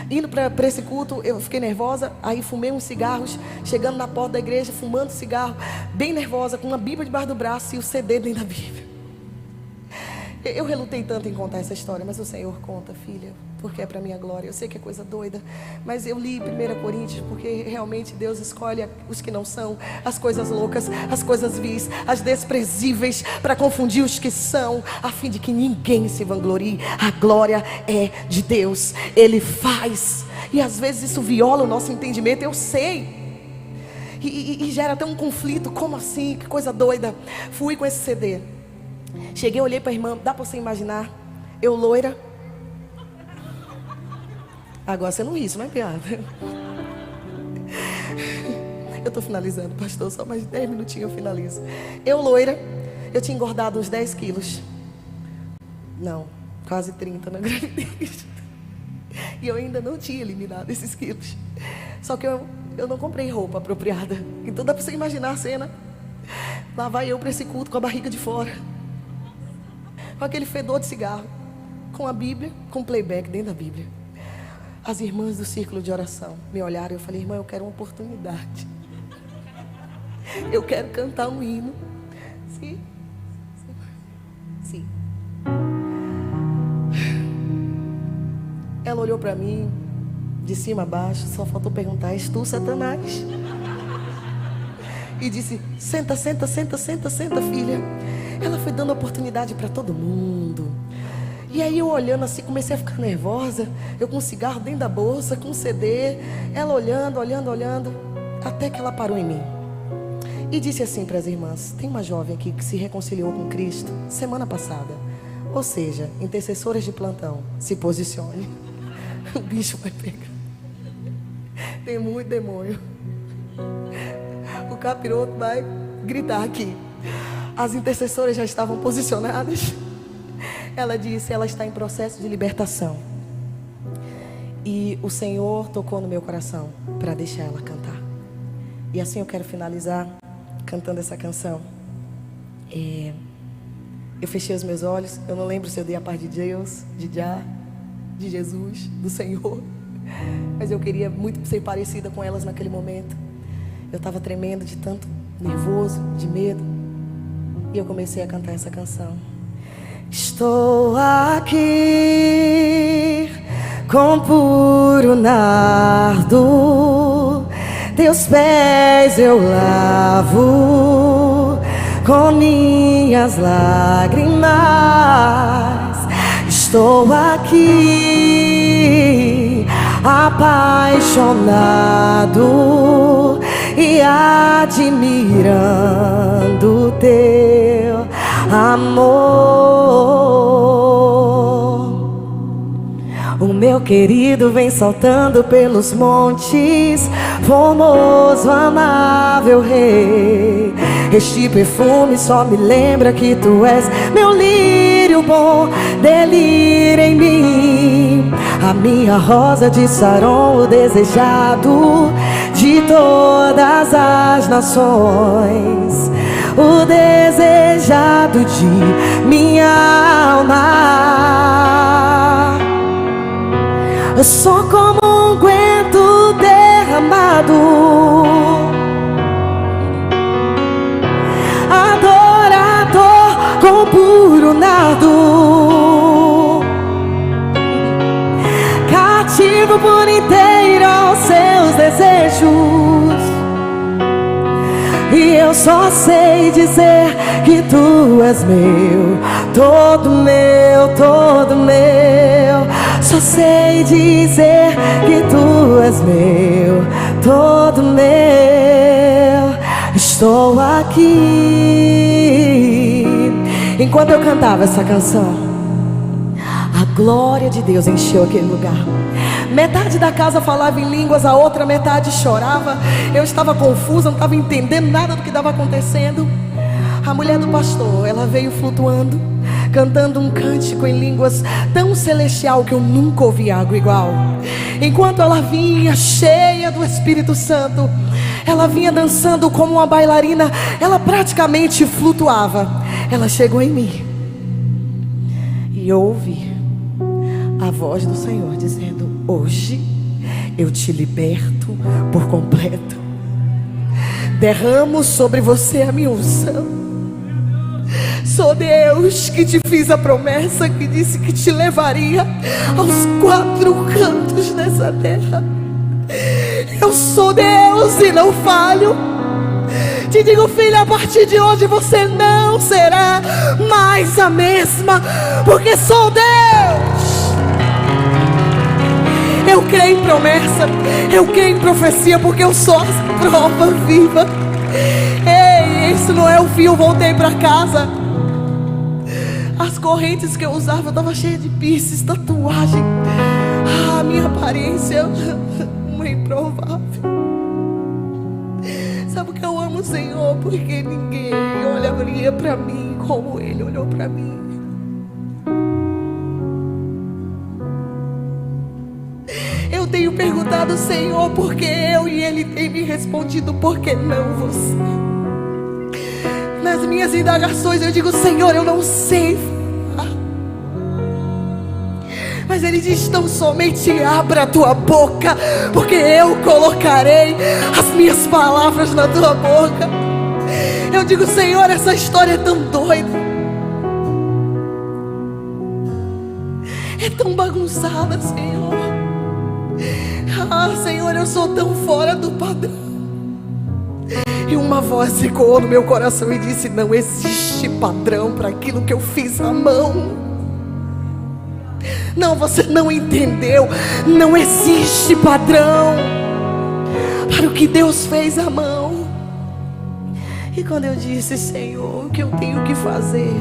Indo para esse culto, eu fiquei nervosa. Aí fumei uns cigarros, chegando na porta da igreja, fumando cigarro, bem nervosa, com uma Bíblia debaixo do braço e o CD dentro da Bíblia. Eu relutei tanto em contar essa história, mas o Senhor conta, filha, porque é para minha glória. Eu sei que é coisa doida, mas eu li 1 Coríntios, porque realmente Deus escolhe os que não são, as coisas loucas, as coisas vis, as desprezíveis, para confundir os que são, a fim de que ninguém se vanglorie. A glória é de Deus, Ele faz E às vezes isso viola o nosso entendimento, eu sei. E gera até um conflito. Como assim? Que coisa doida. Fui com esse CD. Cheguei, olhei para a irmã. Dá para você imaginar? Eu loira. Agora você não ri, isso não é piada. Eu estou finalizando, pastor. Só mais 10 minutinhos eu finalizo. Eu loira. Eu tinha engordado uns 10 quilos. Não, quase 30 na gravidez. E eu ainda não tinha eliminado esses quilos. Só que eu não comprei roupa apropriada. Então dá para você imaginar a cena. Lá vai eu para esse culto com a barriga de fora, com aquele fedor de cigarro, com a Bíblia, com playback dentro da Bíblia. As irmãs do círculo de oração me olharam e eu falei: irmã, eu quero uma oportunidade. Eu quero cantar um hino. Sim. Sim. Ela olhou para mim, de cima a baixo, só faltou perguntar: és tu, Satanás? E disse: senta, senta, senta, senta, senta, filha. Ela foi dando oportunidade para todo mundo. E aí eu olhando assim, comecei a ficar nervosa. Eu com um cigarro dentro da bolsa, com um CD. Ela olhando, olhando, olhando. Até que ela parou em mim e disse assim para as irmãs: tem uma jovem aqui que se reconciliou com Cristo semana passada. Ou seja, intercessoras de plantão, se posicione. O bicho vai pegar. Tem muito demônio. O capiroto vai gritar aqui. As intercessoras já estavam posicionadas. Ela disse: ela está em processo de libertação. E o Senhor tocou no meu coração para deixar ela cantar. E assim eu quero finalizar cantando essa canção. Eu fechei os meus olhos. Eu não lembro se eu dei a paz de Deus, de Já, de Jesus, do Senhor. Mas eu queria muito ser parecida com elas naquele momento. Eu estava tremendo de tanto nervoso, de medo. E eu comecei a cantar essa canção. Estou aqui com puro nardo, teus pés eu lavo com minhas lágrimas. Estou aqui apaixonado e admirando teu amor. O meu querido vem saltando pelos montes, formoso, amável rei. Este perfume só me lembra que tu és meu lírio bom, delírio em mim. A minha rosa de Saron, o desejado de todas as nações, o desejado de minha alma. Eu sou como um unguento derramado, adorador com puro nardo, cativo por inteiro aos seus desejos. E eu só sei dizer que tu és meu, todo meu, todo meu. Só sei dizer que tu és meu, todo meu. Estou aqui. Enquanto eu cantava essa canção, a glória de Deus encheu aquele lugar. Metade da casa falava em línguas, a outra metade chorava. Eu estava confusa, não estava entendendo nada do que estava acontecendo. A mulher do pastor, ela veio flutuando, cantando um cântico em línguas tão celestial que eu nunca ouvi algo igual. Enquanto ela vinha cheia do Espírito Santo, ela vinha dançando como uma bailarina. Ela praticamente flutuava. Ela chegou em mim e eu ouvi a voz do Senhor dizendo: hoje eu te liberto por completo. Derramo sobre você a minha unção. Sou Deus que te fiz a promessa, que disse que te levaria aos 4 cantos dessa terra. Eu sou Deus e não falho. Te digo, filha, a partir de hoje você não será mais a mesma, porque sou Deus. Eu creio em promessa, eu creio em profecia, porque eu sou a prova viva. Ei, isso não é o fim, eu voltei para casa. As correntes que eu usava, eu estava cheia de piercings, tatuagem. A minha aparência, uma improvável. Sabe o que eu amo o Senhor? Porque ninguém olharia para mim como Ele olhou para mim. Eu tenho perguntado ao Senhor por que eu, e Ele tem me respondido por que não você. Nas minhas indagações eu digo: Senhor, eu não sei falar. Mas Ele diz: tão somente abra a tua boca, porque eu colocarei as minhas palavras na tua boca. Eu digo: Senhor, essa história é tão doida, é tão bagunçada, Senhor. Ah, Senhor, eu sou tão fora do padrão. E uma voz ecoou no meu coração e disse: não existe padrão para aquilo que eu fiz à mão. Não, você não entendeu. Não existe padrão para o que Deus fez à mão. E quando eu disse: Senhor, o que eu tenho que fazer?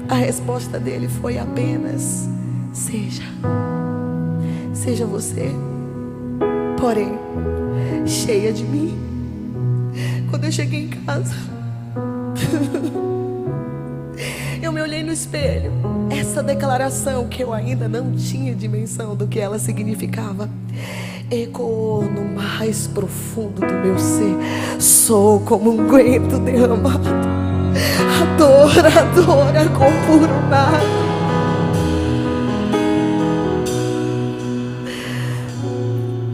A resposta dele foi apenas: seja você, porém cheia de mim. Quando eu cheguei em casa, eu me olhei no espelho. Essa declaração, que eu ainda não tinha dimensão do que ela significava, ecoou no mais profundo do meu ser. Sou como um unguento derramado, adoradora com puro nada.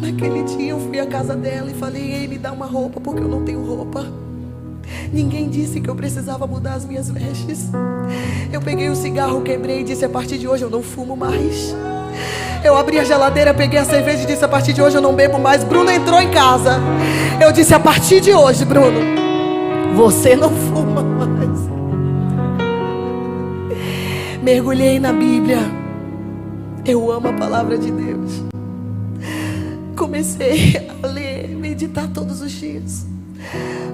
Naquele dia eu fui à casa dela e falei: ei, me dá uma roupa, porque eu não tenho roupa. Ninguém disse que eu precisava mudar as minhas vestes. Eu peguei o cigarro, quebrei e disse: a partir de hoje eu não fumo mais. Eu abri a geladeira, peguei a cerveja e disse: a partir de hoje eu não bebo mais. Bruno entrou em casa. Eu disse: a partir de hoje, Bruno, você não fuma mais. Mergulhei na Bíblia. Eu amo a palavra de Deus. Comecei a ler, meditar todos os dias.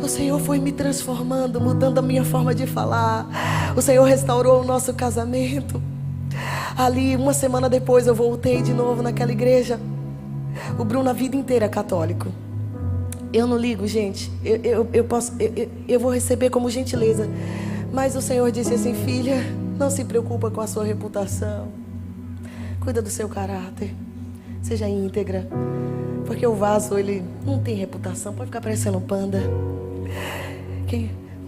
O Senhor foi me transformando, mudando a minha forma de falar. O Senhor restaurou o nosso casamento. Ali, uma semana depois, eu voltei de novo naquela igreja. O Bruno, a vida inteira católico. Eu não ligo, gente. Eu vou receber como gentileza. Mas o Senhor disse assim: filha, não se preocupa com a sua reputação. Cuida do seu caráter. Seja íntegra. Porque o vaso, ele não tem reputação. Pode ficar parecendo um panda.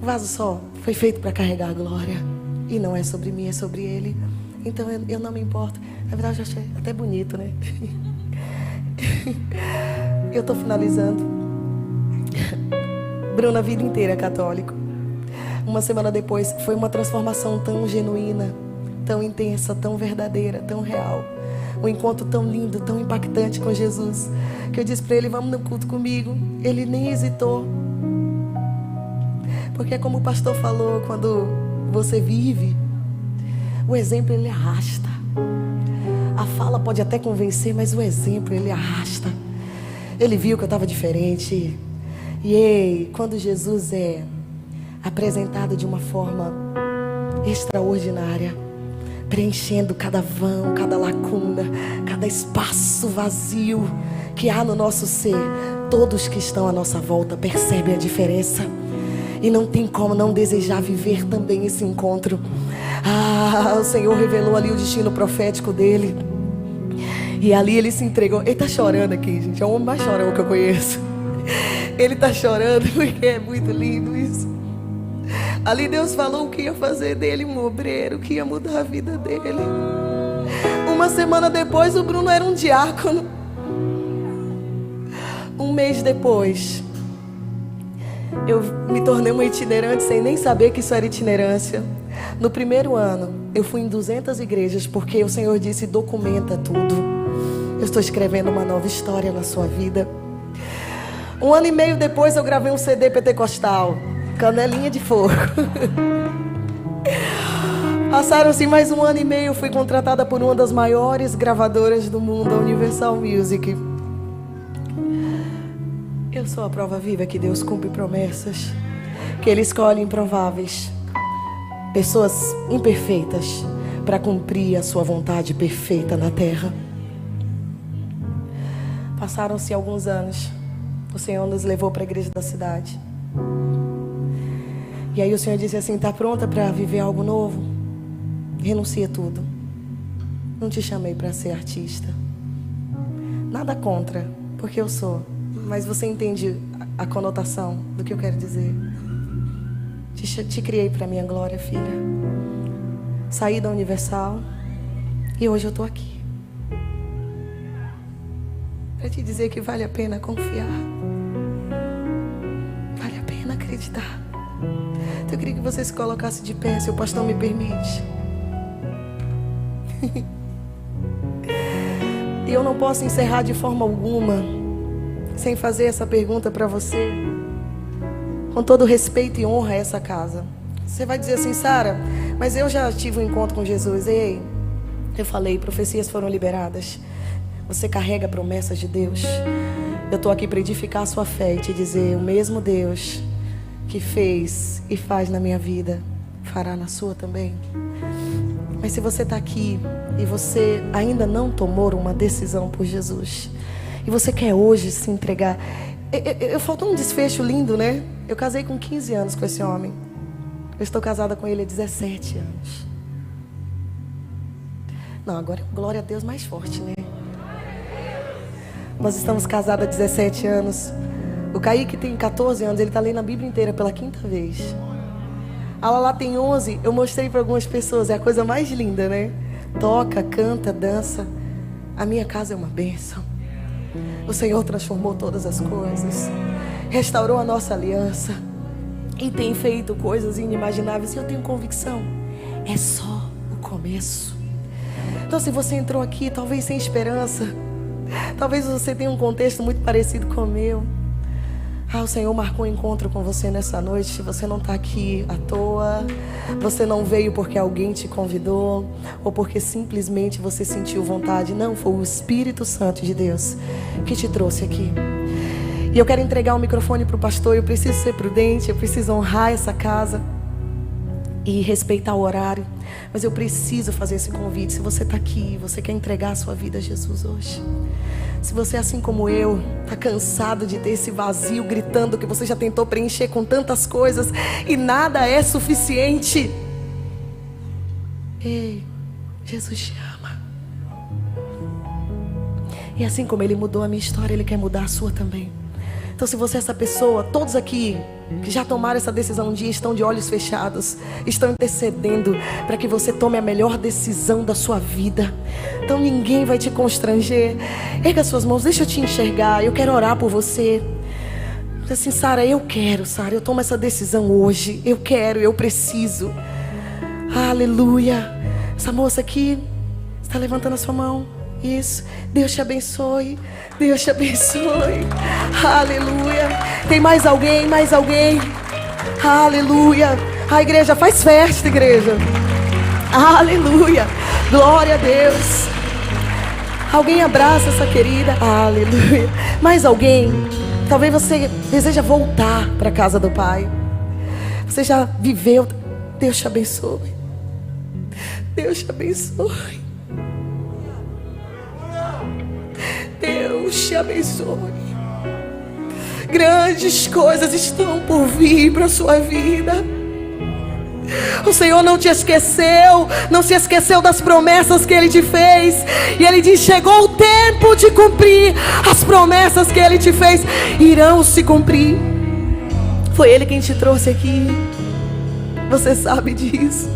O vaso só foi feito para carregar a glória. E não é sobre mim, é sobre Ele. Então eu não me importo. Na verdade, eu achei até bonito, né? Eu estou finalizando. Bruno, a vida inteira é católico. Uma semana depois, foi uma transformação tão genuína, tão intensa, tão verdadeira, tão real. Um encontro tão lindo, tão impactante com Jesus, que eu disse para ele: vamos no culto comigo. Ele nem hesitou. Porque é como o pastor falou, quando você vive, o exemplo ele arrasta. A fala pode até convencer, mas o exemplo ele arrasta. Ele viu que eu estava diferente. E quando Jesus é apresentado de uma forma extraordinária, preenchendo cada vão, cada lacuna, cada espaço vazio que há no nosso ser, todos que estão à nossa volta percebem a diferença. E não tem como não desejar viver também esse encontro. O Senhor revelou ali o destino profético dele. E ali ele se entregou. Ele está chorando aqui, gente. É o homem mais chorão que eu conheço. Ele está chorando porque é muito lindo isso. Ali Deus falou que ia fazer dele um obreiro, que ia mudar a vida dele. Uma semana depois, o Bruno era um diácono. Um mês depois, eu me tornei uma itinerante sem nem saber que isso era itinerância. No primeiro ano, eu fui em 200 igrejas, porque o Senhor disse: documenta tudo. Eu estou escrevendo uma nova história na sua vida. 1 ano e meio depois, eu gravei um CD pentecostal, Canelinha de Fogo. Passaram-se mais 1 ano e meio, fui contratada por uma das maiores gravadoras do mundo, a Universal Music. Eu sou a prova viva que Deus cumpre promessas, que Ele escolhe improváveis, pessoas imperfeitas, para cumprir a sua vontade perfeita na terra. Passaram-se alguns anos, o Senhor nos levou para a igreja da cidade. E aí o Senhor disse assim: está pronta para viver algo novo? Renuncia tudo. Não te chamei para ser artista. Nada contra, porque eu sou. Mas você entende a conotação do que eu quero dizer. Te criei para minha glória, filha. Saí da Universal e hoje eu estou aqui. Para te dizer que vale a pena confiar. Vale a pena acreditar. Então eu queria que você se colocasse de pé, se o pastor me permite. E eu não posso encerrar de forma alguma sem fazer essa pergunta para você, com todo respeito e honra a essa casa. Você vai dizer assim: Sara, mas eu já tive um encontro com Jesus. Ei, eu falei, profecias foram liberadas. Você carrega promessas de Deus. Eu estou aqui para edificar a sua fé e te dizer: o mesmo Deus que fez e faz na minha vida, fará na sua também. Mas se você está aqui e você ainda não tomou uma decisão por Jesus, e você quer hoje se entregar, faltou um desfecho lindo, né? Eu casei com 15 anos com esse homem. Eu estou casada com ele há 17 anos. Não, agora glória a Deus mais forte, né? Nós estamos casados há 17 anos. O Kaique tem 14 anos, ele está lendo a Bíblia inteira pela 5ª vez. A Lala tem 11, eu mostrei para algumas pessoas, é a coisa mais linda, né? Toca, canta, dança. A minha casa é uma bênção. O Senhor transformou todas as coisas, restaurou a nossa aliança e tem feito coisas inimagináveis. E eu tenho convicção, é só o começo. Então, se você entrou aqui talvez sem esperança, talvez você tenha um contexto muito parecido com o meu. O Senhor marcou um encontro com você nessa noite. Você não está aqui à toa. Você não veio porque alguém te convidou ou porque simplesmente você sentiu vontade. Não, foi o Espírito Santo de Deus que te trouxe aqui. E eu quero entregar o microfone para o pastor. Eu preciso ser prudente, eu preciso honrar essa casa e respeitar o horário. Mas eu preciso fazer esse convite. Se você está aqui, você quer entregar a sua vida a Jesus hoje, se você, assim como eu, está cansado de ter esse vazio gritando que você já tentou preencher com tantas coisas e nada é suficiente. Ei, Jesus te ama. E assim como Ele mudou a minha história, Ele quer mudar a sua também. Então, se você é essa pessoa, todos aqui que já tomaram essa decisão um dia estão de olhos fechados, estão intercedendo para que você tome a melhor decisão da sua vida. Então ninguém vai te constranger. Erga suas mãos, deixa eu te enxergar. Eu quero orar por você. Diz assim: Sara, eu quero, Sara, eu tomo essa decisão hoje. Eu quero, eu preciso. Aleluia. Essa moça aqui está levantando a sua mão. Isso. Deus te abençoe. Deus te abençoe. Aleluia. Tem mais alguém? Mais alguém? Aleluia. A igreja faz festa, igreja. Aleluia. Glória a Deus. Alguém abraça essa querida. Aleluia. Mais alguém? Talvez você deseja voltar para a casa do Pai. Você já viveu. Deus te abençoe. Deus te abençoe. Deus te abençoe. Grandes coisas estão por vir para a sua vida. O Senhor não te esqueceu, não se esqueceu das promessas que Ele te fez. E Ele diz: chegou o tempo de cumprir. As promessas que Ele te fez irão se cumprir. Foi Ele quem te trouxe aqui. Você sabe disso.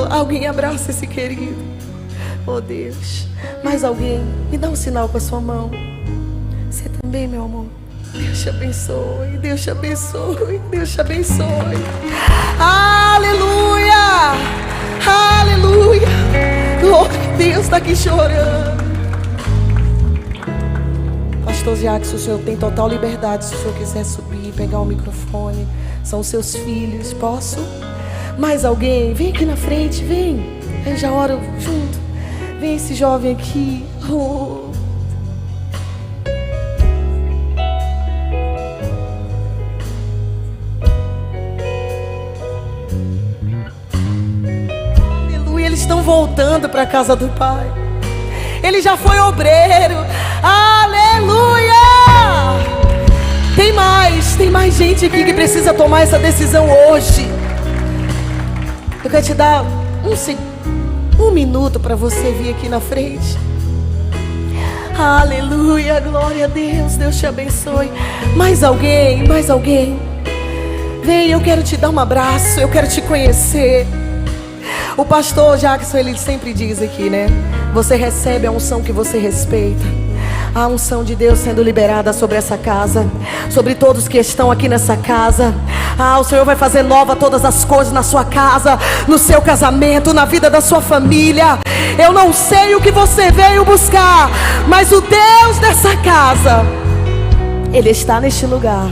Alguém abraça esse querido. Oh Deus. Mais alguém? Me dá um sinal com a sua mão. Você também, meu amor. Deus te abençoe. Deus te abençoe. Deus te abençoe. Aleluia. Aleluia. Glória a Deus, está aqui chorando. Pastor Jackson, o senhor tem total liberdade. Se o senhor quiser subir e pegar o microfone. São seus filhos. Posso? Mais alguém? Vem aqui na frente, vem. Eu já oro junto. Vem esse jovem aqui. Oh. Aleluia, eles estão voltando para a casa do Pai. Ele já foi obreiro. Aleluia! Tem mais gente aqui que precisa tomar essa decisão hoje. Eu quero te dar um minuto para você vir aqui na frente. Aleluia, glória a Deus. Deus te abençoe. Mais alguém? Vem, eu quero te dar um abraço. Eu quero te conhecer. O pastor Jackson, ele sempre diz aqui, né? Você recebe a unção que você respeita. A unção de Deus sendo liberada sobre essa casa, sobre todos que estão aqui nessa casa. O Senhor vai fazer nova todas as coisas na sua casa, no seu casamento, na vida da sua família. Eu não sei o que você veio buscar, mas o Deus dessa casa, Ele está neste lugar.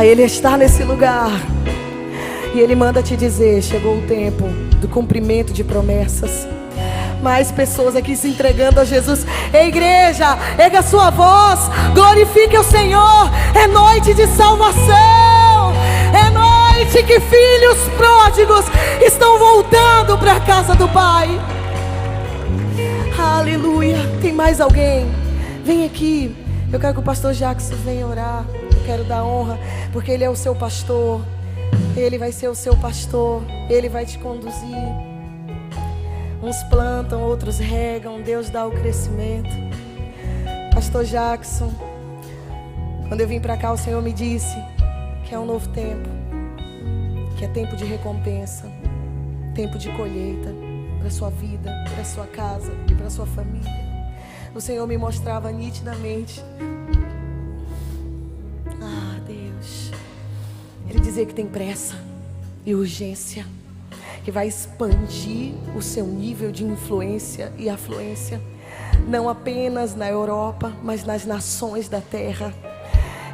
Ele está nesse lugar. E Ele manda te dizer: chegou o tempo do cumprimento de promessas. Mais pessoas aqui se entregando a Jesus. Ei, igreja, erga a sua voz, glorifique o Senhor. É noite de salvação. É noite que filhos pródigos estão voltando para a casa do Pai. Aleluia. Tem mais alguém? Vem aqui. Eu quero que o pastor Jackson venha orar. Eu quero dar honra, porque ele é o seu pastor. Ele vai ser o seu pastor. Ele vai te conduzir. Uns plantam, outros regam. Deus dá o crescimento. Pastor Jackson, quando eu vim para cá, o Senhor me disse que é um novo tempo, que é tempo de recompensa, tempo de colheita para sua vida, para sua casa e para sua família. O Senhor me mostrava nitidamente. Deus. Ele dizia que tem pressa e urgência, que vai expandir o seu nível de influência e afluência, não apenas na Europa, mas nas nações da terra.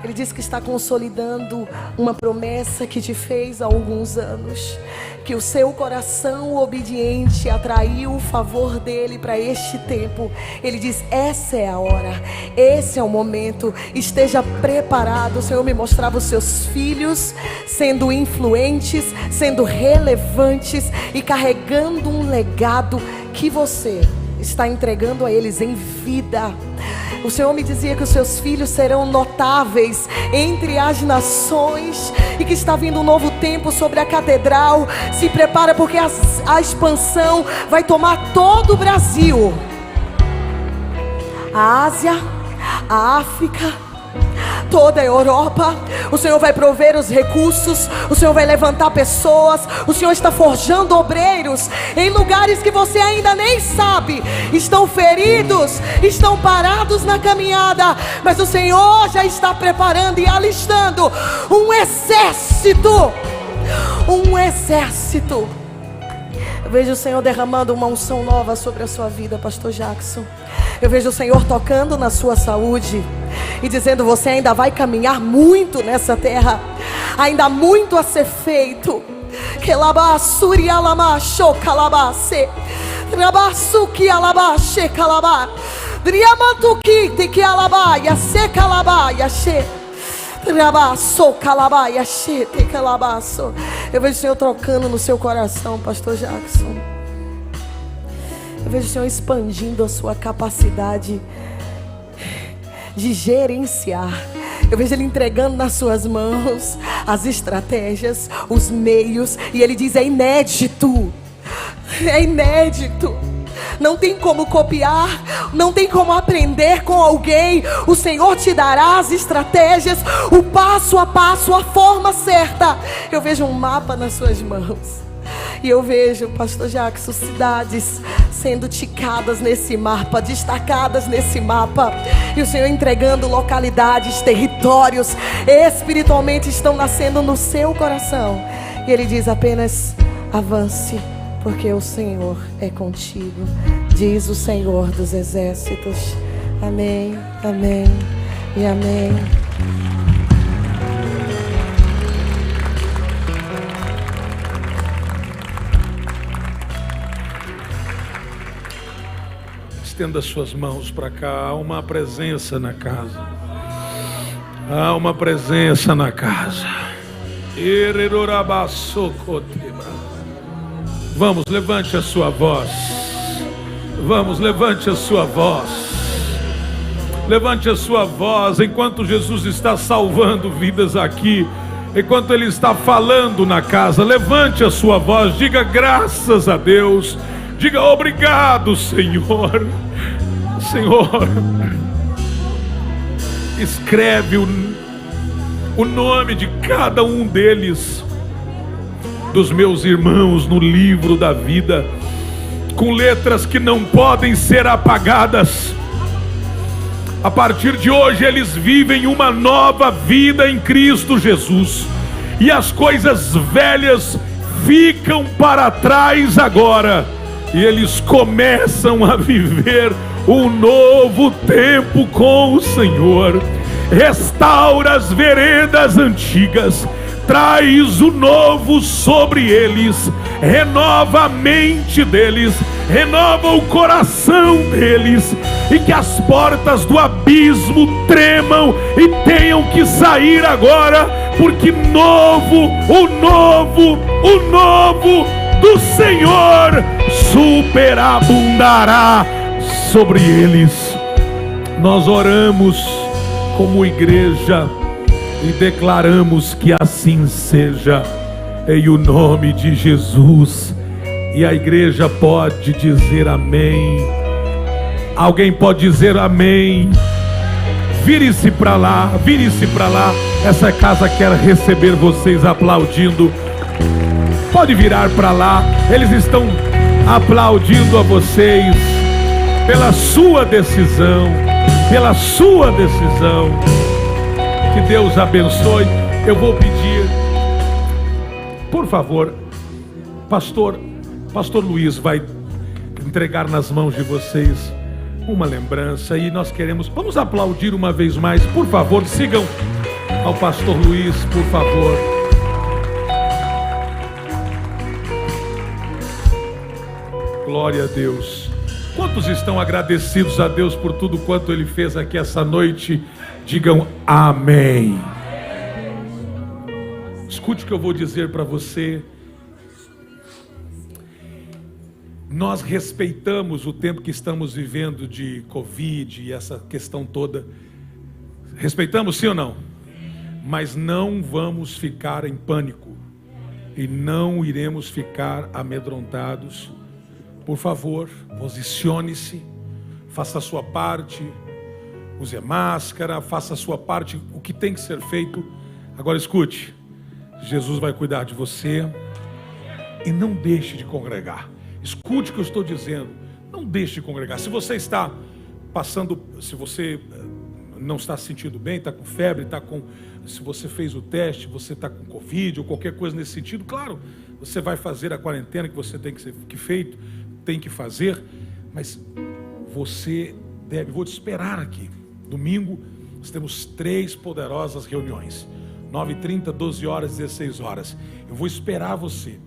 Ele diz que está consolidando uma promessa que te fez há alguns anos, que o seu coração obediente atraiu o favor dele para este tempo. Ele diz: essa é a hora, esse é o momento, esteja preparado. O Senhor me mostrava os seus filhos sendo influentes, sendo relevantes e carregando um legado que você está entregando a eles em vida. O Senhor me dizia que os seus filhos serão notáveis entre as nações e que está vindo um novo tempo sobre a catedral. Se prepara, porque a expansão vai tomar todo o Brasil, a Ásia, a África, toda a Europa. O Senhor vai prover os recursos, o Senhor vai levantar pessoas, o Senhor está forjando obreiros em lugares que você ainda nem sabe. Estão feridos, estão parados na caminhada, mas o Senhor já está preparando e alistando um exército. Um exército. Eu vejo o Senhor derramando uma unção nova sobre a sua vida, pastor Jackson. Eu vejo o Senhor tocando na sua saúde e dizendo: você ainda vai caminhar muito nessa terra, ainda há muito a ser feito. Eu vejo o Senhor trocando no seu coração, pastor Jackson. Eu vejo o Senhor expandindo a sua capacidade de gerenciar. Eu vejo Ele entregando nas suas mãos as estratégias, os meios. E Ele diz: é inédito. É inédito. Não tem como copiar, não tem como aprender com alguém. O Senhor te dará as estratégias, o passo a passo, a forma certa. Eu vejo um mapa nas suas mãos. E eu vejo, pastor Jackson, cidades sendo ticadas nesse mapa, destacadas nesse mapa. E o Senhor entregando localidades, territórios, espiritualmente estão nascendo no seu coração. E Ele diz: apenas avance, porque o Senhor é contigo, diz o Senhor dos exércitos. Amém, amém e amém. Estenda suas mãos para cá. Há uma presença na casa. Há uma presença na casa. Vamos, levante a sua voz. Vamos, levante a sua voz. Levante a sua voz enquanto Jesus está salvando vidas aqui. Enquanto Ele está falando na casa, levante a sua voz, diga graças a Deus, diga obrigado, Senhor. Senhor, escreve o nome de cada um deles, dos meus irmãos, no livro da vida, com letras que não podem ser apagadas. A partir de hoje eles vivem uma nova vida em Cristo Jesus, e as coisas velhas ficam para trás agora, e eles começam a viver um novo tempo com o Senhor. Restaura as veredas antigas, traz o novo sobre eles, renova a mente deles, renova o coração deles, e que as portas do abismo tremam e tenham que sair agora, porque o novo do Senhor superabundará sobre eles. Nós oramos como igreja e declaramos que assim seja, em o nome de Jesus. E a igreja pode dizer amém. Alguém pode dizer amém. Vire-se para lá, vire-se para lá. Essa casa quer receber vocês aplaudindo. Pode virar para lá. Eles estão aplaudindo a vocês pela sua decisão, pela sua decisão. Que Deus abençoe. Eu vou pedir, por favor, Pastor Luiz vai entregar nas mãos de vocês uma lembrança, e nós vamos aplaudir uma vez mais. Por favor, sigam ao Pastor Luiz, por favor. Glória a Deus. Quantos estão agradecidos a Deus por tudo quanto Ele fez aqui essa noite? Digam amém. Escute o que eu vou dizer para você. Nós respeitamos o tempo que estamos vivendo de Covid e essa questão toda. Respeitamos, sim ou não? Mas não vamos ficar em pânico e não iremos ficar amedrontados. Por favor, posicione-se, faça a sua parte, use a máscara, faça a sua parte, o que tem que ser feito. Agora escute, Jesus vai cuidar de você, e não deixe de congregar. Escute o que eu estou dizendo, não deixe de congregar. Se você está passando, se você não está se sentindo bem, está com febre, se você fez o teste, você está com Covid ou qualquer coisa nesse sentido, claro, você vai fazer a quarentena que você tem que fazer, mas você vou te esperar aqui. Domingo, nós temos 3 poderosas reuniões, 9h30, 12 horas, 16 horas. Eu vou esperar você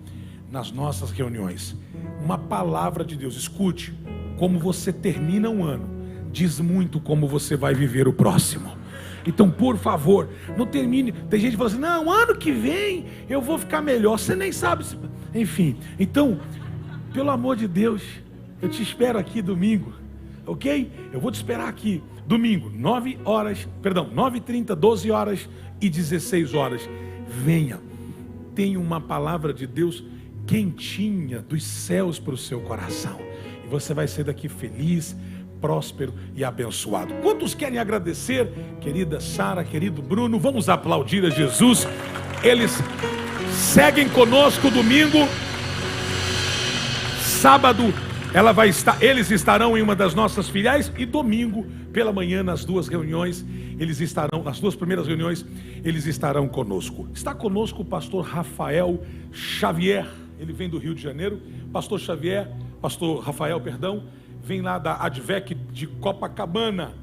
nas nossas reuniões. Uma palavra de Deus. Escute, como você termina um ano, diz muito como você vai viver o próximo. Então, por favor, não termine. Tem gente que fala assim, não, ano que vem eu vou ficar melhor. Você nem sabe. Enfim, então, pelo amor de Deus, eu te espero aqui domingo, ok? Eu vou te esperar aqui domingo, 9h30, 12 horas e 16 horas. Venha, tenha uma palavra de Deus quentinha dos céus para o seu coração, e você vai sair daqui feliz, próspero e abençoado. Quantos querem agradecer, querida Sara, querido Bruno? Vamos aplaudir a Jesus. Eles seguem conosco domingo. Sábado eles estarão em uma das nossas filiais, e domingo pela manhã nas 2 reuniões nas 2 primeiras reuniões eles estarão conosco. Está conosco o pastor Rafael Xavier. Ele vem do Rio de Janeiro. Pastor Rafael, vem lá da Advec de Copacabana.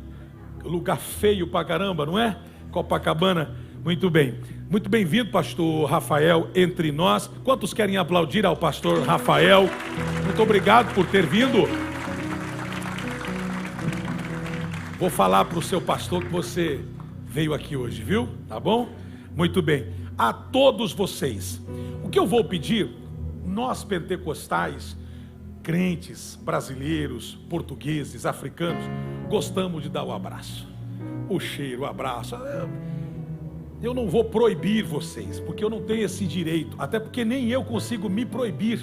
Lugar feio pra caramba, não é? Copacabana. Muito bem. Muito bem-vindo, pastor Rafael, entre nós. Quantos querem aplaudir ao pastor Rafael? Muito obrigado por ter vindo. Vou falar para o seu pastor que você veio aqui hoje, viu? Tá bom? Muito bem. A todos vocês, o que eu vou pedir, nós pentecostais, crentes, brasileiros, portugueses, africanos, gostamos de dar o abraço. O cheiro, o abraço. Eu não vou proibir vocês, porque eu não tenho esse direito, até porque nem eu consigo me proibir.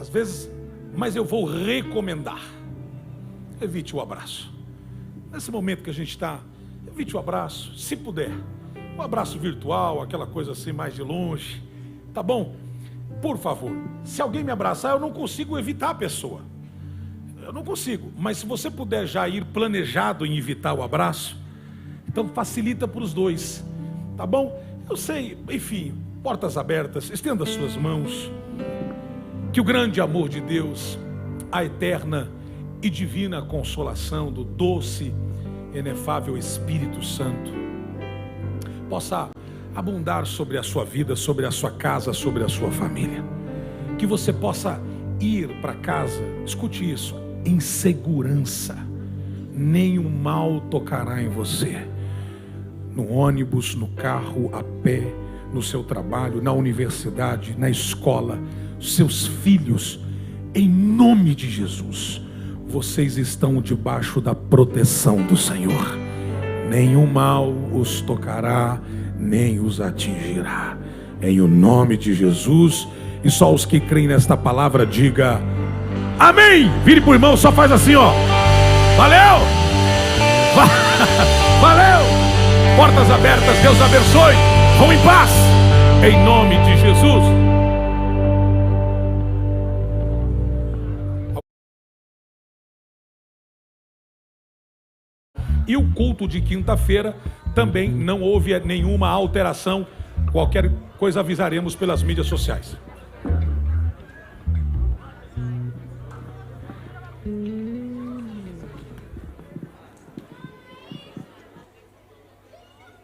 Às vezes, mas eu vou recomendar. Evite o abraço. Nesse momento que a gente está, evite o abraço, se puder. Um abraço virtual, aquela coisa assim mais de longe. Tá bom? Por favor, se alguém me abraçar, eu não consigo evitar a pessoa. Eu não consigo. Mas se você puder já ir planejado em evitar o abraço, então facilita para os dois. Tá bom? Eu sei, enfim, portas abertas, estenda suas mãos. Que o grande amor de Deus, a eterna e divina consolação do doce, inefável Espírito Santo possa abundar sobre a sua vida, sobre a sua casa, sobre a sua família. Que você possa ir para casa, escute isso, em segurança. Nenhum mal tocará em você. No ônibus, no carro, a pé, no seu trabalho, na universidade, na escola, seus filhos, em nome de Jesus, vocês estão debaixo da proteção do Senhor. Nenhum mal os tocará, nem os atingirá. Em o nome de Jesus. E só os que creem nesta palavra diga amém. Vire pro irmão, só faz assim, ó. Valeu! Valeu! Portas abertas, Deus abençoe. Vão em paz, em nome de Jesus. E o culto de quinta-feira também não houve nenhuma alteração. Qualquer coisa avisaremos pelas mídias sociais.